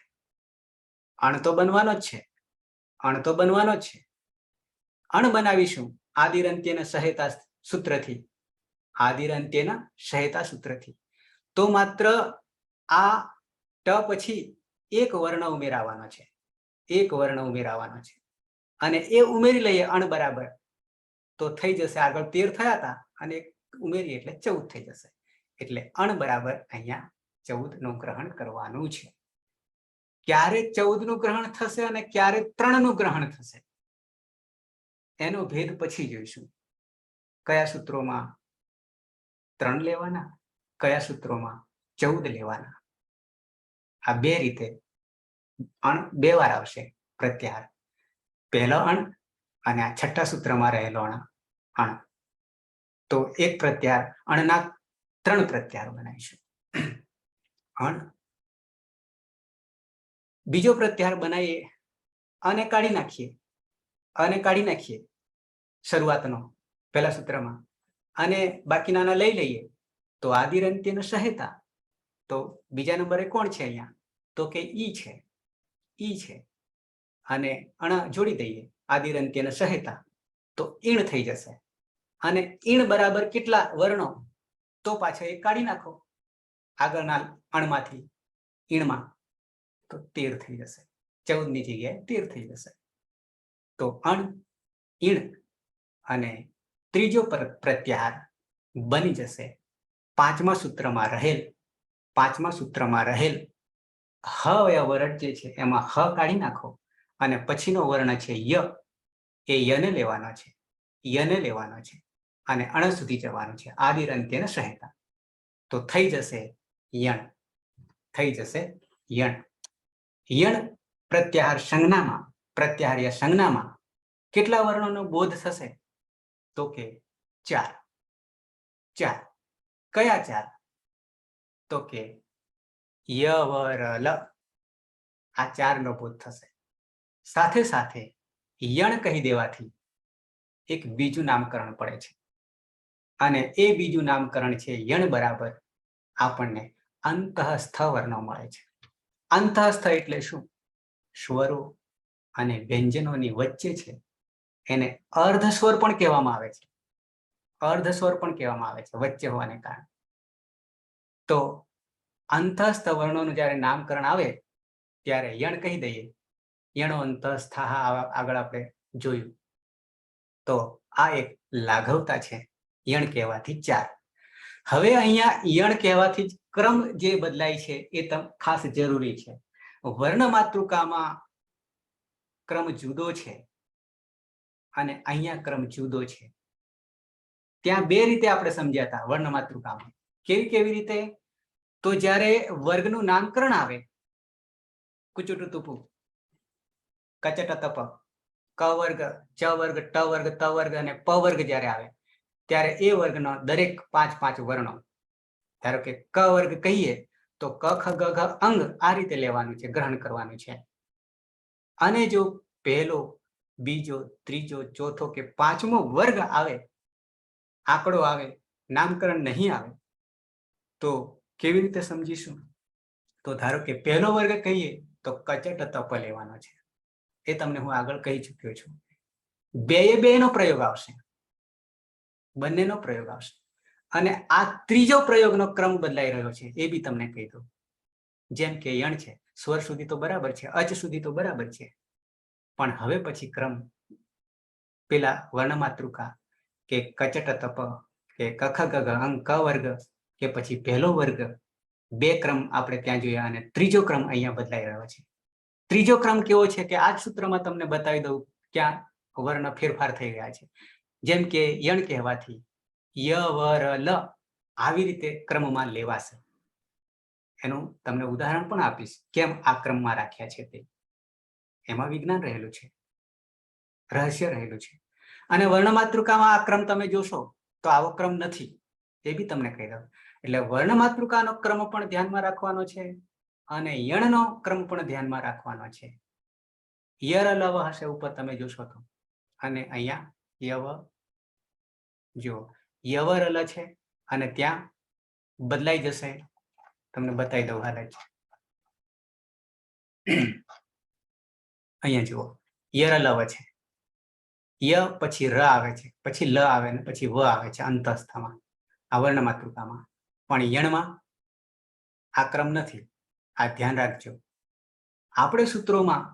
Speaker 1: અણ તો બનવાનો જ છે, અણ તો બનવાનો જ છે. અણ બનાવીશું આદિર અંત્યના સહેતા સૂત્રથી, આદિર અંત્યના સહેતા સૂત્રથી. તો માત્ર આ ટ પછી એક વર્ણ ઉમેરાવાનો છે, એક વર્ણ ઉમેરાવાનો છે. અને એ ઉમેરી લઈએ અણ બરાબર, તો થઈ જશે. આગળ 13 થયા હતા અને ઉમેરીએ એટલે 14 થઈ જશે. એટલે અણ બરાબર અહીંયા 14 નું ગ્રહણ કરવાનું છે. ક્યારે 14 નું ગ્રહણ થશે અને ક્યારે 3 નું ગ્રહણ થશે એનો ભેદ પછી જોઈશું. કયા સૂત્રોમાં 3 લેવાના, કયા સૂત્રોમાં 14 લેવાના. આ બે રીતે અણ 2 વાર આવશે પ્રત્યાહાર. પહેલો અણ અને આ છઠ્ઠા સૂત્રમાં રહેલો અણ. તો એક પ્રત્યાહાર, અણના 3 પ્રત્યાહાર બનાવીશું. અણ બીજો પ્રત્યાહાર બનાવીએ અને કાઢી નાખીએ શરૂઆતનો પહેલા સૂત્રમાં અને બાકીના લઈ લઈએ તો આદિરંત્યનું સહેતા. તો બીજા નંબરે કોણ છે અહીંયા? તો કે ઈ છે અને અણ જોડી દઈએ આદિરંત્યનું સહેતા તો ઈણ થઈ જશે. અને ઈણ બરાબર કેટલા વર્ણો? તો પાછા એ કાઢી નાખો આગળના અણમાંથી ઈણમાં તો 13 થઈ જશે. 14 ની જગ્યાએ 13 થઈ જશે. તો અણ ઈણ અને ત્રીજો પ્રત્યાહાર બની જશે પાંચમા સૂત્રમાં રહેલ હ વર્ણ જે છે એમાં હ કાઢી નાખો અને પછીનો વર્ણ છે ય, એ યને લેવાનો છે અને અણ સુધી જવાનું છે આદિરંત્યને સહેતા. તો થઈ જશે યણ. યણ પ્રત્યાહાર્ય સંજ્ઞામાં કેટલા વર્ણોનો બોધ થશે? તો કે 4. કયા 4? તો કે ય વ ર લ, આ 4 નો બોધ થશે. સાથે સાથે યણ કહી દેવાથી એક બીજું નામકરણ પડે છે અને એ બીજું નામકરણ છે યણ બરાબર આપણને અંતઃસ્થ વર્ણો મળે છે. અંતઃસ્થ એટલે શું? સ્વરો અને વ્યંજનોની વચ્ચે છે એને અર્ધસ્વર પણ કહેવામાં આવે છે વચ્ચે હોવાને કારણે. તો અંતઃસ્થ વર્ણોનું જ્યારે નામકરણ આવે ત્યારે યણ કહી દઈએ. યણો અંતઃસ્થ આગળ આપણે જોયું. તો આ એક લાઘવતા છે યણ કહેવાથી 4. હવે અહીંયા યણ કહેવાથી જ ક્રમ જે બદલાય છે એ ખાસ જરૂરી છે. વર્ણ માતૃકામાં ક્રમ જુદો છે અને અહીંયા ક્રમ જુદો છે. ત્યાં 2 રીતે આપણે સમજ્યા હતા વર્ણ માતૃકામાં. કેવી રીતે? તો જ્યારે વર્ગનું નામકરણ આવે કુચુટુ તુપુ કચટ તપ ક વર્ગ ચ વર્ગ ટ વર્ગ ત વર્ગ અને પ વર્ગ જ્યારે આવે ત્યારે એ વર્ગનો દરેક 5 વર્ણો, ધારો કે ક વર્ગ કહીએ તો ક ખ ગ ઘ અંગ આ રીતે લેવાનું છે, ગ્રહણ કરવાનું છે. અને જો પહેલો, બીજો, ત્રીજો, ચોથો કે 5મો વર્ગ આવે, આંકડો આવે, નામકરણ નહીં આવે તો કેવી રીતે સમજીશું? તો ધારો કે પહેલો વર્ગ કહીએ તો કચટ તપ લેવાનો છે. એ તમને હું આગળ કહી ચૂક્યો છું. બેનો પ્રયોગ આવશે, બંનેનો પ્રયોગ આવશે. અને આ ત્રીજો પ્રયોગનો ક્રમ બદલાઈ રહ્યો છે એ બી તમને કહી દઉં. જેમ કે યણ છે, સ્વર સુધી તો બરાબર છે, અચ સુધી તો બરાબર છે, પણ હવે પછી ક્રમ પેલા વર્ણમાતૃકા કે કચટ તપ કે કખ ગગ અંગ ક વર્ગ કે પછી પહેલો વર્ગ, 2 ક્રમ આપણે ત્યાં જોયા અને ત્રીજો ક્રમ અહીંયા બદલાઈ રહ્યો છે. ત્રીજો ક્રમ કેવો છે કે આ જ સૂત્રમાં તમને બતાવી દઉં ક્યાં વર્ણ ફેરફાર થઈ ગયા છે. જેમ કે યણ કહેવાથી ય વ ર લ આવી રીતે ક્રમમાં લેવાશે. એનું તમને ઉદાહરણ પણ આપીશ કેમ આ ક્રમમાં રાખ્યા છે તે. એમાં વિજ્ઞાન રહેલું છે, રહસ્ય રહેલું છે. અને વર્ણમાતૃકામાં આ ક્રમ તમે જોશો તો આવો ક્રમ નથી, એ બી તમને કહી દઉં. એટલે વર્ણમાતૃકાનો ક્રમ પણ ધ્યાનમાં રાખવાનો છે અને યણનો ક્રમ પણ ધ્યાનમાં રાખવાનો છે. યર લવ હશે ઉપર તમે જોશો તો, અને અહીંયા યવ જો યવર અલ છે અને ત્યાં બદલાઈ જશે. તમને બતાવી દઉં હાલ જ. અહીંયા જુઓ યર લવ છે, ય પછી ર આવે છે, પછી લ આવે ને પછી વ આવે છે અંતસ્થમાં, આ વર્ણ માતૃકામાં. પણ યણમાં આ ક્રમ નથી, આ ધ્યાન રાખજો. આપણે સૂત્રોમાં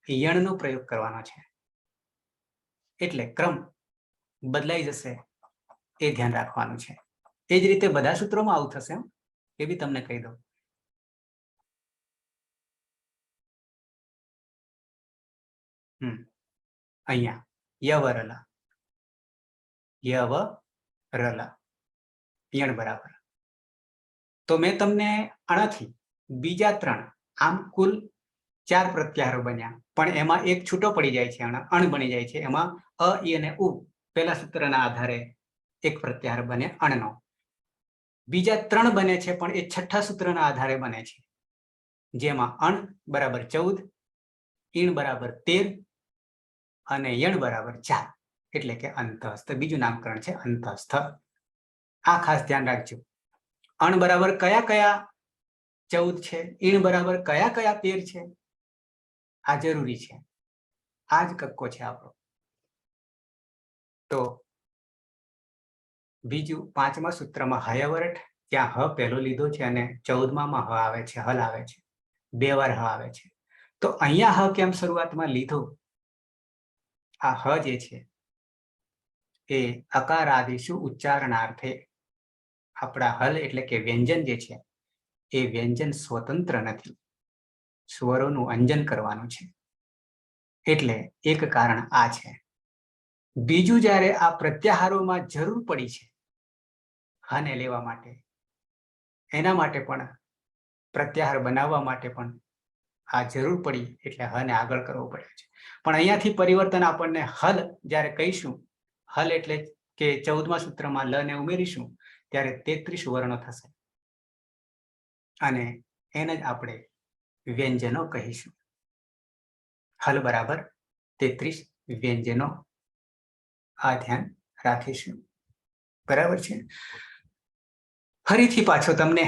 Speaker 1: યણનો પ્રયોગ કરવાનો છે એટલે ક્રમ બદલાઈ જશે, એ ધ્યાન રાખવાનું છે. એ જ રીતે બધા સૂત્રોમાં આવું થશે, એ બી તમને કહી દઉં. અહીંયા યવરલા, યવરલા યણ બરાબર. તો મેં તમને આનાથી બીજા 3 આમ કુલ 4 પ્રત્યાહારો બન્યા, પણ એમાં એક છૂટો પડી જાય છે, અણ બની જાય છે. એમાં અ, ઈ અને ઉ પહેલા સૂત્રના આધારે એક પ્રત્યાહાર બને અણનો. બીજા 3 બને છે પણ એ છઠ્ઠા સૂત્રના આધારે બને છે. જેમાં અણ બરાબર 14, ઈણ બરાબર 13 અને યણ બરાબર 4, એટલે કે અંતઃસ્થ. બીજું નામકરણ છે અંતઃસ્થ. આ ખાસ ધ્યાન રાખજો. અણ બરાબર કયા કયા 14 છે, ઈણ બરાબર કયા કયા 13 છે, આ જરૂરી છે. આ જ કક્કો છે આપણો. તો બીજું 5મા સૂત્રમાં હયવરઠ, ત્યાં હ પહેલો લીધો છે અને 14માં હ આવે છે, હલ આવે છે, 2 વાર હ આવે છે. તો અહીંયા હ કેમ શરૂઆતમાં લીધો? આ હ જે છે એ અકારાદિશુ ઉચ્ચારણાર્થે, આપણા હલ એટલે કે વ્યંજન જે છે એ વ્યંજન સ્વતંત્ર નથી, સ્વરોનું અંજન કરવાનું છે. એટલે એક કારણ આ છે. બીજું, જ્યારે આ પ્રત્યાહારોમાં જરૂર પડી છે હને લેવા માટે, એના માટે પણ પ્રત્યાહાર બનાવવા માટે પણ આ જરૂર પડી એટલે હને આગળ કરવો પડે છે. પણ અહીંયાથી પરિવર્તન આપણને હલ જ્યારે કહીશું, હલ એટલે કે 14મા સૂત્રમાં લ ને ઉમેરીશું ત્યારે 33 વર્ણો થશે અને એને જ આપણે વ્યંજનો કહીશું. હલ બરાબર 33 વ્યંજનો. આ ધ્યાન રાખીશું. બરાબર છે. ફરીથી પાછો તમને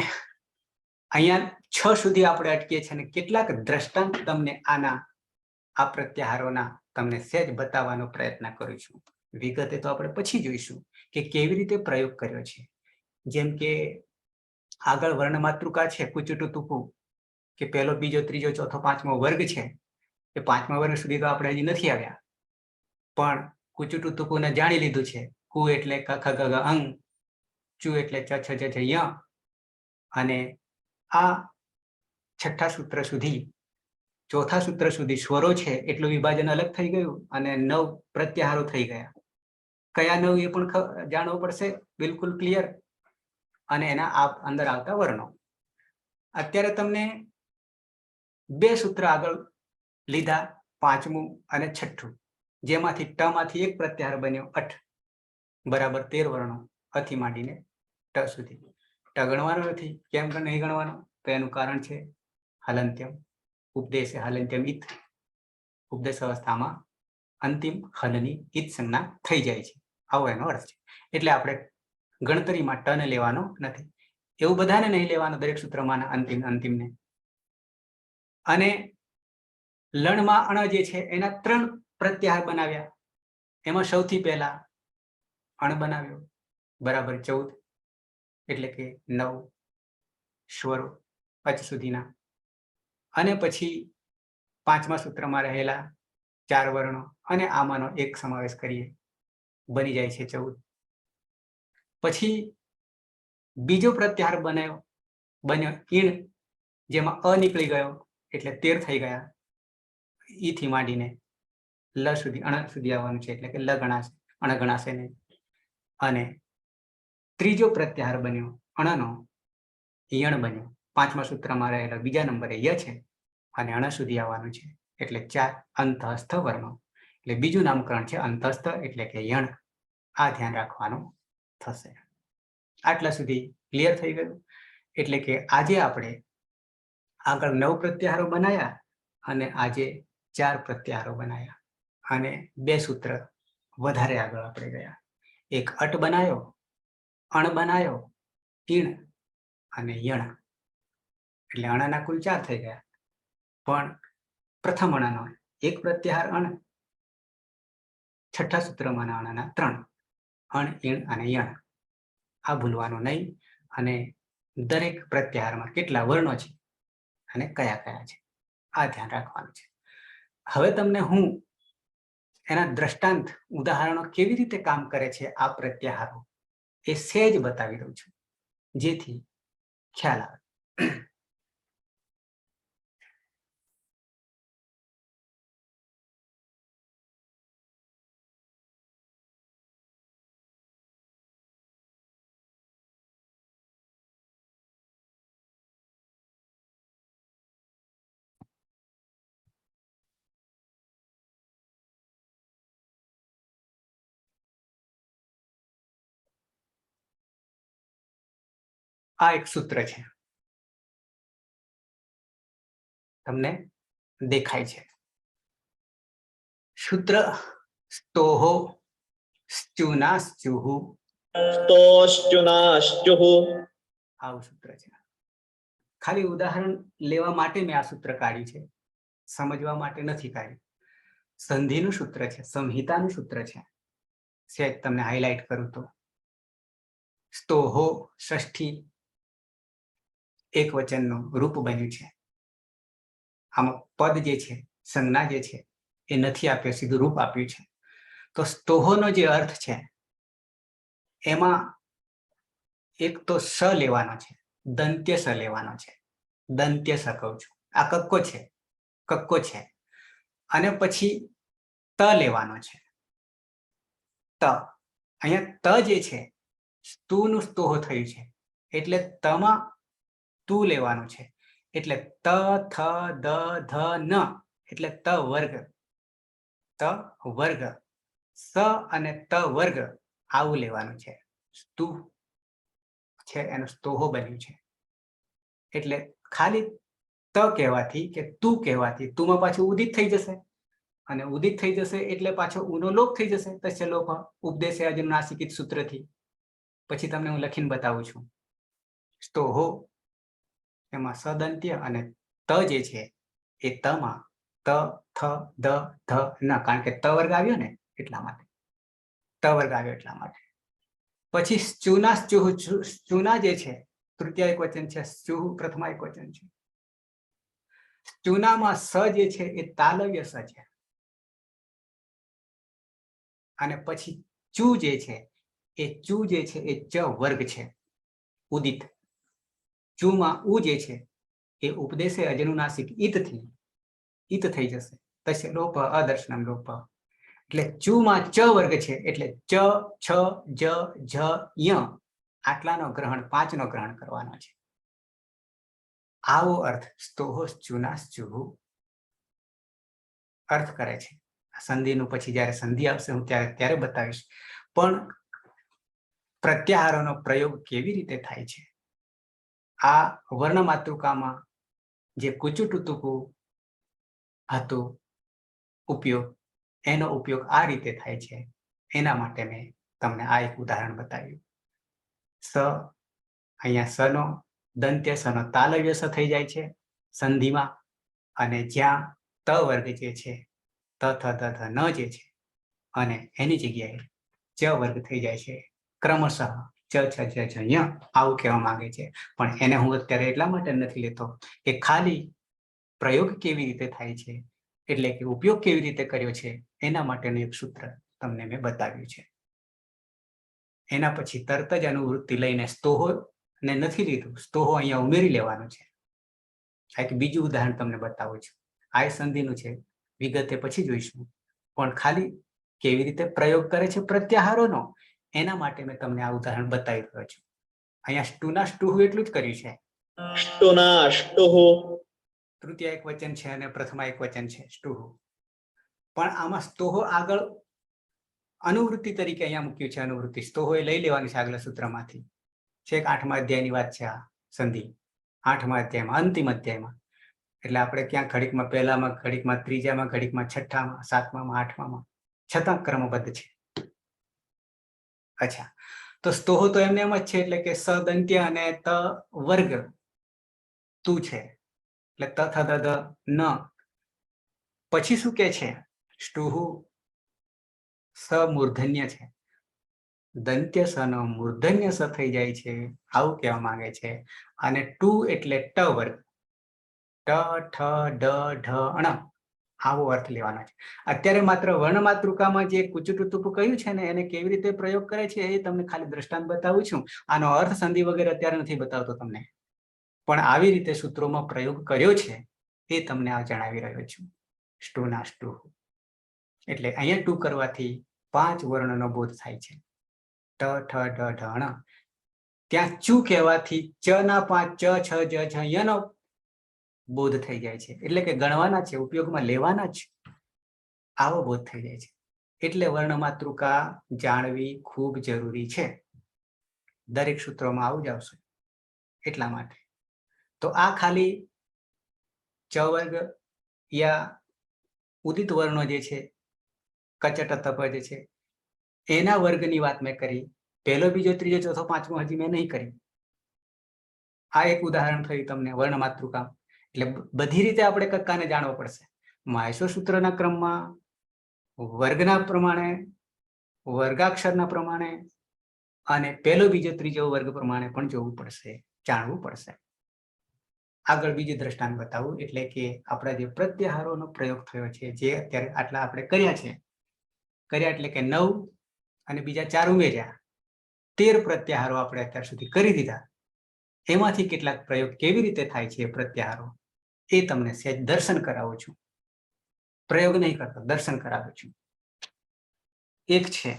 Speaker 1: અહીંયા 6 સુધી આપણે અટકીએ છીએ અને કેટલાક દ્રષ્ટાંત તમને આ પ્રત્યાહારોના તમને સહેજ બતાવવાનો પ્રયત્ન કરું છું. વિગતે તો આપણે પછી જોઈશું કે કેવી રીતે પ્રયોગ કર્યો છે. જેમ કે આગળ વર્ણમાતૃકા છે કુચુટુ તુપુ, કે પહેલો, બીજો, ત્રીજો, ચોથો, પાંચમો વર્ગ છે. એ 5મા વર્ગ સુધી તો આપણે હજી નથી આવ્યા, પણ કુચુટુ તુપુને જાણી લીધું છે. કુ એટલે ક ખ ગ ઘ અંગ, ચુ એટલે ચ છ જ ઝ ય, અને આ 6ઠ્ઠા સૂત્ર સુધી, ચોથા સૂત્ર સુધી સ્વરો છે એટલું વિભાજન અલગ થઈ ગયું અને 9 પ્રત્યાહારો થઈ ગયા. કયા 9 એ પણ જાણવું પડશે, બિલકુલ ક્લિયર. અને એના અંદર આવતા વર્ણો. અત્યારે તમને 2 સૂત્ર આગળ લીધા, 5મું અને 6ઠ્ઠું, જેમાંથી ટ માંથી એક પ્રત્યાહાર બન્યો અઠ, બરાબર 13 વર્ણો, અથી માંડીને ટ સુધી. ટ ગણવાનો નથી. કેમ કે નહીં ગણવાનો? તો એનું કારણ છે હલંત્યમ. ઉપદેશ હલંત્યમ ઇત, ઉપદેશ અવસ્થામાં અંતિમ હલની ઇત સંજ્ઞા થઈ જાય છે. આવો એનો અર્થ છે. એટલે આપણે ગણતરીમાં ટ ને લેવાનો નથી. એવું બધાને નહીં લેવાનું, દરેક સૂત્રમાં અંતિમને. અને લણમાં અણ જે છે એના 3 પ્રત્યાહાર બનાવ્યા. એમાં સૌથી પહેલા અણ બનાવ્યો, બરાબર 14, એટલે કે 9 સ્વરો અચ સુધીના. અને પછી 5મા સૂત્રમાં રહેલા 4 વર્ણો અને આમાંનો એક સમાવેશ કરીએ, બની જાય છે 14. પછી બીજો પ્રત્યાહાર બન્યો ઈણ, જેમાં અ નીકળી ગયો એટલે 13 થઈ ગયા. ઈ થી માંડીને લ સુધી, અણ સુધી આવવાનું છે, એટલે કે લ ગણાશે, અણ ગણાશે નહીં. અને ત્રીજો પ્રત્યાહાર બન્યો અણનો, યણ બન્યો. 5મા સૂત્રમાં રહેલા બીજા નંબરે ય છે અને અણ સુધી આવવાનું છે, એટલે 4 અંતઃસ્થ વર્ણો. એટલે બીજું નામકરણ છે અંતઃસ્થ, એટલે કે યણ. આ ધ્યાન રાખવાનું થશે. આટલા સુધી ક્લિયર થઈ ગયું. એટલે કે આજે આપણે આગળ 9 પ્રત્યાહારો બનાવ્યા અને આજે 4 પ્રત્યાહારો બનાવ્યા, અને 2 સૂત્ર વધારે આગળ આપણે ગયા. એક અટ બનાવ્યો, અણ બનાવ્યો, ઈણ અને યણ, એટલે અણના કુલ 4 થઈ ગયા. પણ પ્રથમ અણનો એક પ્રત્યાહાર અણ, 6ઠ્ઠા સૂત્રમાં અણના 3, અણ, ઈણ અને યણ. આ ભૂલવાનું નહીં. અને દરેક પ્રત્યાહારમાં કેટલા વર્ણો છે અને કયા કયા છે, આ ધ્યાન રાખવાનું છે. હવે તમને હું એના દ્રષ્ટાંત, ઉદાહરણો કેવી રીતે કામ કરે છે આ પ્રત્યાહારો, એ સહેજ બતાવી દઉં છું, જેથી ખ્યાલ આવે. આ એક સૂત્ર છે. તમને દેખાય છે. સૂત્ર સ્તોહો સ્ચુનાશ્ચુઃ,
Speaker 2: સ્તોશ્ચુનાશ્ચુઃ.
Speaker 1: આવું સૂત્ર છે. ખાલી ઉદાહરણ લેવા માટે મેં આ સૂત્ર કાઢ્યું છે, સમજવા માટે નથી કાઢ્યું. સંધિનું સૂત્ર છે, સંહિતાનું સૂત્ર છે. સેજ તમને હાઇલાઇટ કરું તો સ્તોહો ષષ્ઠી એક વચનનું રૂપ બન્યું છે. આમાં પદ જે છે, સંજ્ઞા જે છે એ નથી આપ્યો, સીધું રૂપ આપ્યું છે. તો સ્તોહોનો જે અર્થ છે એમાં એક તો સ લેવાનો છે, દંત્ય સ લેવાનો છે. દંત્ય સ કહું છું, આ કક્કો છે, કક્કો છે. અને પછી ત લેવાનો છે. ત અહીંયા ત જે છે સ્તુનું સ્તોહ થયું છે, એટલે તમાં તું લેવાનું છે. એટલે ત થ દ ધ ન એટલે ત વર્ગ, ત વર્ગ, સ અને ત વર્ગ આવું લેવાનું છે. સ્તુ છે એનો સ્તોહો બન્યું છે. એટલે ખાલી ત કહેવાથી કે તું કહેવાથી તુંમાં પાછું ઉદિત થઈ જશે, અને ઉદિત થઈ જશે એટલે પાછો ઉનો લોપ થઈ જશે. તસ્ય લોપ ઉપદેશે અજનુનાસિકિત સૂત્રથી. પછી તમને હું લખીને બતાવું છું. સ્તોહો એમાં સદંત્ય અને ત જે છે એ તમાં ત થ દ ધ ન, કારણ કે ત વર્ગ આવ્યો ને એટલા માટે, ત વર્ગ આવ્યો એટલા માટે. પછી સ્ચુનાશ્ચુઃ, સ્ચુના જે છે તૃતીય એક વચન છે, સ્ચુઃ પ્રથમા એક વચન છે. સ્ચુનામાં સ જે છે એ તાલવ્ય સ છે. અને પછી ચુ જે છે એ ચુ જે છે એ ચ વર્ગ છે, ઉદિત. ચુમાં ઉ જે છે એ ઉપદેશે અજનુનાસિક ઈતથી ઈત થઈ જશે. તસ્ય લોપ અદર્શનમ લોપ. એટલે ચુમાં ચ વર્ગ છે, એટલે ચ છ જ જ ય આટલાનો ગ્રહણ, 5 નો ગ્રહણ કરવાનો છે. આવો અર્થ સ્તોહો સ્ચુનાશ્ચુઃ અર્થ કરે છે. સંધિનું પછી જયારે સંધિ આવશે હું ત્યારે બતાવીશ. પણ પ્રત્યાહારોનો પ્રયોગ કેવી રીતે થાય છે, આ વર્ણ માતૃકામાં જે કુચુટુતુકુ હતું ઉપયોગ, એનો ઉપયોગ આ રીતે થાય છે. એના માટે મેં તમને આ એક ઉદાહરણ બતાવ્યું. સ અહીંયા સનો દંત્ય સનો તાલવ્ય સ થઈ જાય છે સંધિમાં, અને જ્યાં ત વર્ગ જે છે ત થ દ ધ ન જે છે અને એની જગ્યાએ ચ વર્ગ થઈ જાય છે ક્રમશઃ ચ છ જ જ ય, આવું કહેવા માંગે છે. પણ એને હું અત્યારે એટલા માટે નથી લેતો કે ખાલી પ્રયોગ કેવી રીતે થાય છે, એટલે કે ઉપયોગ કેવી રીતે કર્યો છે, એના માટેનું એક સૂત્ર તમને મેં બતાવ્યું છે. એના પછી તરત જ અનુવૃત્તિ લઈને સ્તોહો ને નથી લીધું, સ્તોહો અહીંયા ઉમેરી લેવાનું છે. એક બીજું ઉદાહરણ તમને બતાવું છું. આ સંધિનું છે, વિગતે પછી જોઈશું. પણ ખાલી કેવી રીતે પ્રયોગ કરે છે પ્રત્યાહારોનો, એના માટે મેં તમને આ ઉદાહરણ બતાવી રહ્યો છું. અહીંયા સ્ટુના સ્ટુહ એટલું જ કર્યું છે.
Speaker 2: સ્ટુનાષ્ટુઃ.
Speaker 1: તૃતીય એક વચન છે અને પ્રથમા એક વચન છે સ્ટુહ. પણ આમાં સ્તોહો આગળ અનુવૃત્તિ તરીકે અહીંયા મૂક્યું છે. અનુવૃત્તિ સ્તોહો એ લઈ લેવાની છે આગલા સૂત્રમાંથી. છેક 8મા અધ્યાયની વાત છે આ સંધિ. 8મા અધ્યાયમાં, અંતિમ અધ્યાયમાં. એટલે આપણે ક્યાં ઘડીકમાં પહેલામાં, ઘડીકમાં ત્રીજામાં, ઘડીકમાં છઠ્ઠામાં, 7મામાં, 8મામાં, છતાં ક્રમબદ્ધ છે. અચ્છા, તો સ્તોહો તો એમને એમ જ છે, એટલે કે સદંત્ય અને ત વર્ગ તું છે, એટલે ત થ દ દ ન. પછી શું કે છે? સ્ટુહુ સ મૂર્ધન્ય છે, દંત્ય સ નો મૂર્ધન્ય સ થઈ જાય છે, આવું કહેવા માંગે છે. અને ટુ એટલે ટ વર્ગ, ટ ઠ ડ ઢ ણ, આવો અર્થ લેવાનો છે. અત્યારે માત્ર વર્ણ માતૃકામાં જે કુચુટુતુપુ કહ્યું છે ને, એને કેવી રીતે પ્રયોગ કરે છે એ તમને ખાલી દ્રષ્ટાંત બતાવું છું. આનો અર્થ સંધિ વગેરે અત્યારે નથી બતાવતો તમને, પણ આવી રીતે સૂત્રોમાં પ્રયોગ કર્યો છે એ તમને આ જણાવી રહ્યો છું. સ્ટુના સ્ટુ એટલે અહીંયા ટુ કરવાથી 5 વર્ણનો બોધ થાય છે. ટ ઠ ડ ઢ ણ. ત્યાં ચુ કહેવાથી ચ ના 5 ચ છ જ ઝ ય નો બોધ થઈ જાય છે, એટલે કે ગણવાના છે, ઉપયોગમાં લેવાના જ, આવો બોધ થઈ જાય છે. એટલે વર્ણ માતૃકા જાણવી ખૂબ જરૂરી છે. દરેક સૂત્રોમાં આવું જ આવશે એટલા માટે. તો આ ખાલી ચ વર્ગ યા ઉદિત વર્ણો જે છે, કચટ તપ જે છે, એના વર્ગની વાત મેં કરી. પહેલો, બીજો, ત્રીજો, ચોથો, પાંચમો હજી મેં નહીં કરી. આ એક ઉદાહરણ થયું તમને વર્ણ માતૃકામ. એટલે બધી રીતે આપણે કક્કાને જાણવો પડશે. માયસો સૂત્રના ક્રમમાં વર્ગના પ્રમાણે, વર્ગાક્ષરના પ્રમાણે અને પહેલો, બીજો, ત્રીજો વર્ગ પ્રમાણે પણ જોવું પડશે, જાણવું પડશે. આગળ બીજું દ્રષ્ટાંત બતાવું, એટલે કે આપણા જે પ્રત્યાહારોનો પ્રયોગ થયો છે, જે અત્યારે આટલા આપણે કર્યા એટલે કે 9 અને બીજા 4 ઉમેર્યા, 13 પ્રત્યાહારો આપણે અત્યાર સુધી કરી દીધા. એમાંથી કેટલાક પ્રયોગ કેવી રીતે થાય છે પ્રત્યાહારો, એ તમને સહેજ દર્શન કરાવું છું. પ્રયોગ નહીં કરતો, દર્શન કરાવું છું. એક છે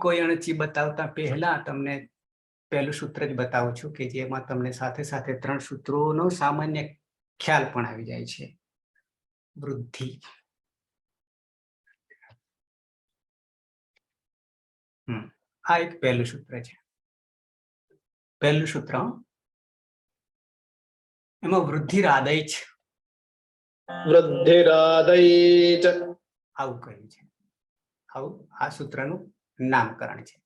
Speaker 1: કોઈ અણચી બતાવતા પહેલા તમને પહેલું સૂત્ર જ બતાવું છું, કે જેમાં તમને સાથે સાથે 3 સૂત્રોનો સામાન્ય ખ્યાલ પણ આવી જાય છે. વૃદ્ધિ. આ એક પહેલું સૂત્ર છે. પહેલું સૂત્ર, એમાં વૃદ્ધિરાદય છે.
Speaker 2: વૃદ્ધિરાદૈ ચ.
Speaker 1: આવું કહ્યું છે. આવું આ સૂત્રનું નામકરણ છે.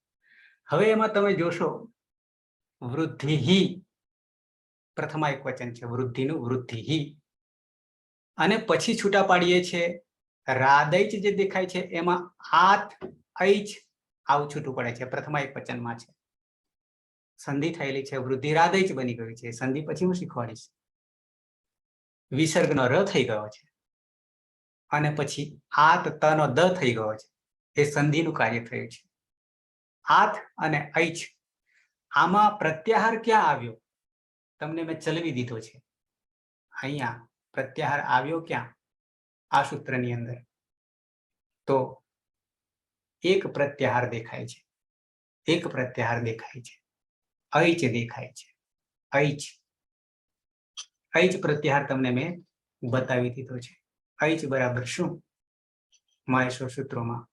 Speaker 1: હવે એમાં તમે જોશો, વૃદ્ધિ પ્રથમા એક વચન છે, વૃદ્ધિનું વૃદ્ધિ. અને પછી છૂટા પાડીએ છે રાદૈચ જે દેખાય છે, એમાં આત ઐચ આવું છૂટું પડે છે. પ્રથમા એક વચનમાં છે, સંધિ થયેલી છે, વૃદ્ધિ રાદૈચ બની ગયું છે. સંધિ પછી હું શીખવાડીશ. વિસર્ગનો ર થઈ ગયો છે અને પછી આત તનો દ થઈ ગયો છે. એ સંધિનું કાર્ય થયું છે. આત અને ઐચ, આમાં પ્રત્યાહાર ક્યાં આવ્યો? તમને મેં ચલવી દીધો છે. અહીંયા પ્રત્યાહાર આવ્યો ક્યાં? આ સૂત્રની અંદર. તો એક પ્રત્યાહાર દેખાય છે, એક પ્રત્યાહાર દેખાય છે, ઐચ દેખાય છે. ઐચ પ્રત્યાહાર તમને મેં બતાવી દીધો છે. ઐચ બરાબર શું? માયસો સૂત્રોમાં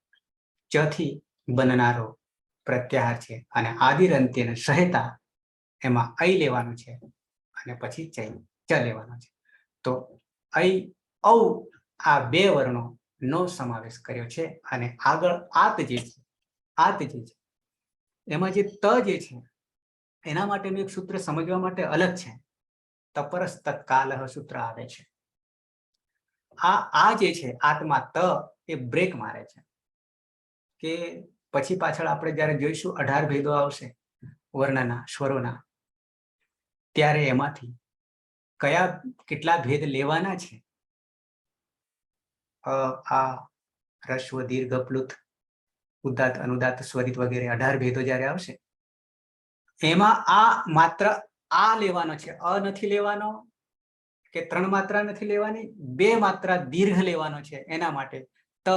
Speaker 1: ચ થી બનનારો પ્રત્યાહાર છે, અને આદિર અંત્યને સહેતા એમાં ઐ લેવાનું છે અને પછી ચ લેવાનો છે. તો ઐ ઔ આ બે વર્ણો નો સમાવેશ કર્યો છે. અને આગળ આત જે છે, એમાં જે ત જે છે, એના માટેનું એક સૂત્ર સમજવા માટે અલગ છે. તપરસ તત્કાલઃ સૂત્ર આવે છે. આ જે છે આત્મા ત, એ બ્રેક મારે છે. કે પછી પાછળ આપણે જયારે જોઈશું 18 ભેદો આવશે વર્ણના, સ્વરોના, ત્યારે એમાંથી કેટલા ભેદ લેવાના છે, આ રસ્વ, દીર્ઘ, પ્લુત, ઉદાત્ત, અનુદાત્ત, સ્વરિત વગેરે 18 ભેદો જયારે આવશે, એમાં આ માત્ર આ લેવાનો છે, અ નથી લેવાનો, કે 3 માત્રા નથી લેવાની, 2 માત્રા દીર્ઘ લેવાનો છે. એના માટે ત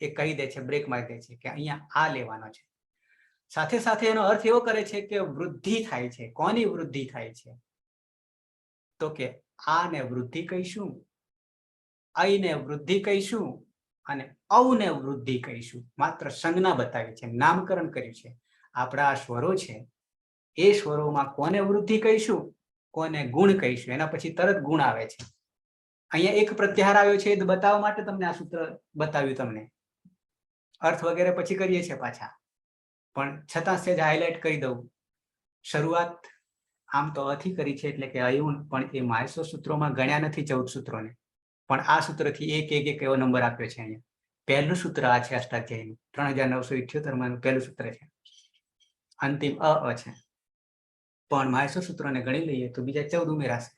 Speaker 1: એ કહી દે છે, બ્રેક મારી દે છે કે અહીંયા આ લેવાનો છે. સાથે સાથે એનો અર્થ એવો કરે છે કે વૃદ્ધિ થાય છે. કોની વૃદ્ધિ થાય છે? તો કે આને વૃદ્ધિ કહીશું, ઐને વૃદ્ધિ કહીશું અને ઔને વૃદ્ધિ કહીશું. માત્ર સંજ્ઞા બતાવી છે, નામકરણ કર્યું છે. આપણા આ સ્વરો છે, એ સ્વરોમાં કોને વૃદ્ધિ કહીશું, કોને ગુણ કહીશું. એના પછી તરત ગુણ આવે છે. અહીંયા એક પ્રત્યાહાર આવ્યો છે, એ બતાવવા માટે તમને આ સૂત્ર બતાવ્યું. તમને અર્થ વગેરે પછી કરીએ છીએ પાછા, પણ છતાં સેજ હાઇલાઇટ કરી દઉં. શરૂઆત આમ તો અથી કરી છે, એટલે કે અયુન, પણ એ માયસો સૂત્રોમાં ગણ્યા નથી 14 સૂત્રોને, પણ આ સૂત્રથી એક એવો નંબર આપ્યો છે. અહીંયા પહેલું સૂત્ર આ છે અષ્ટાધ્યાયનું, 3978 માં પહેલું સૂત્ર છે. અંતિમ અ છે, પણ માયસો સૂત્રોને ગણી લઈએ તો બીજા 14 ઉમેરાશે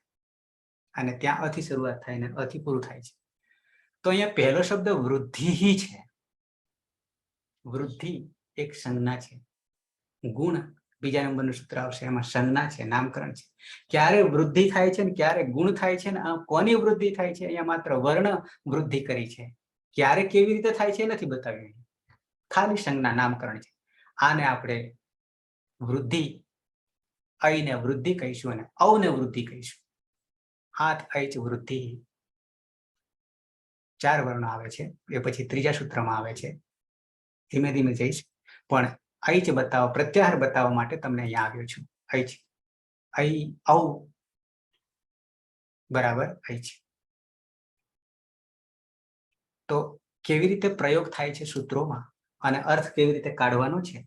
Speaker 1: અને ત્યાં અથી શરૂઆત થાય ને અથી પૂરું થાય છે. તો અહીંયા પહેલો શબ્દ વૃદ્ધિ છે. વૃદ્ધિ એક સંજ્ઞા છે. ગુણ બીજા નંબરનું સૂત્ર આવશે, એમાં સંજ્ઞા છે, નામકરણ છે. ક્યારે વૃદ્ધિ થાય છે ને ક્યારે ગુણ થાય છે ને કોની વૃદ્ધિ થાય છે, અહીંયા માત્ર વર્ણ વૃદ્ધિ કરી છે. ક્યારે કેવી રીતે થાય છે એ નથી બતાવ્યું, ખાલી સંજ્ઞા, નામકરણ છે. આને આપણે વૃદ્ધિ, ઐને વૃદ્ધિ કહીશું અને ઔને વૃદ્ધિ કહીશું. આત ઐચ વૃદ્ધિ 4 વર્ણો આવે છે. એ પછી ત્રીજા સૂત્રમાં આવે છે. ધીમે ધીમે જઈશ, પણ ऐच बताववा प्रत्याहार बताववा माटे तमने अहींया આવ્યો છું ऐच ऐ औ बराबर ऐच। तो केवी रीते प्रयोग थाय छे सूत्रोमां अने अर्थ केवी रीते काढवानो छे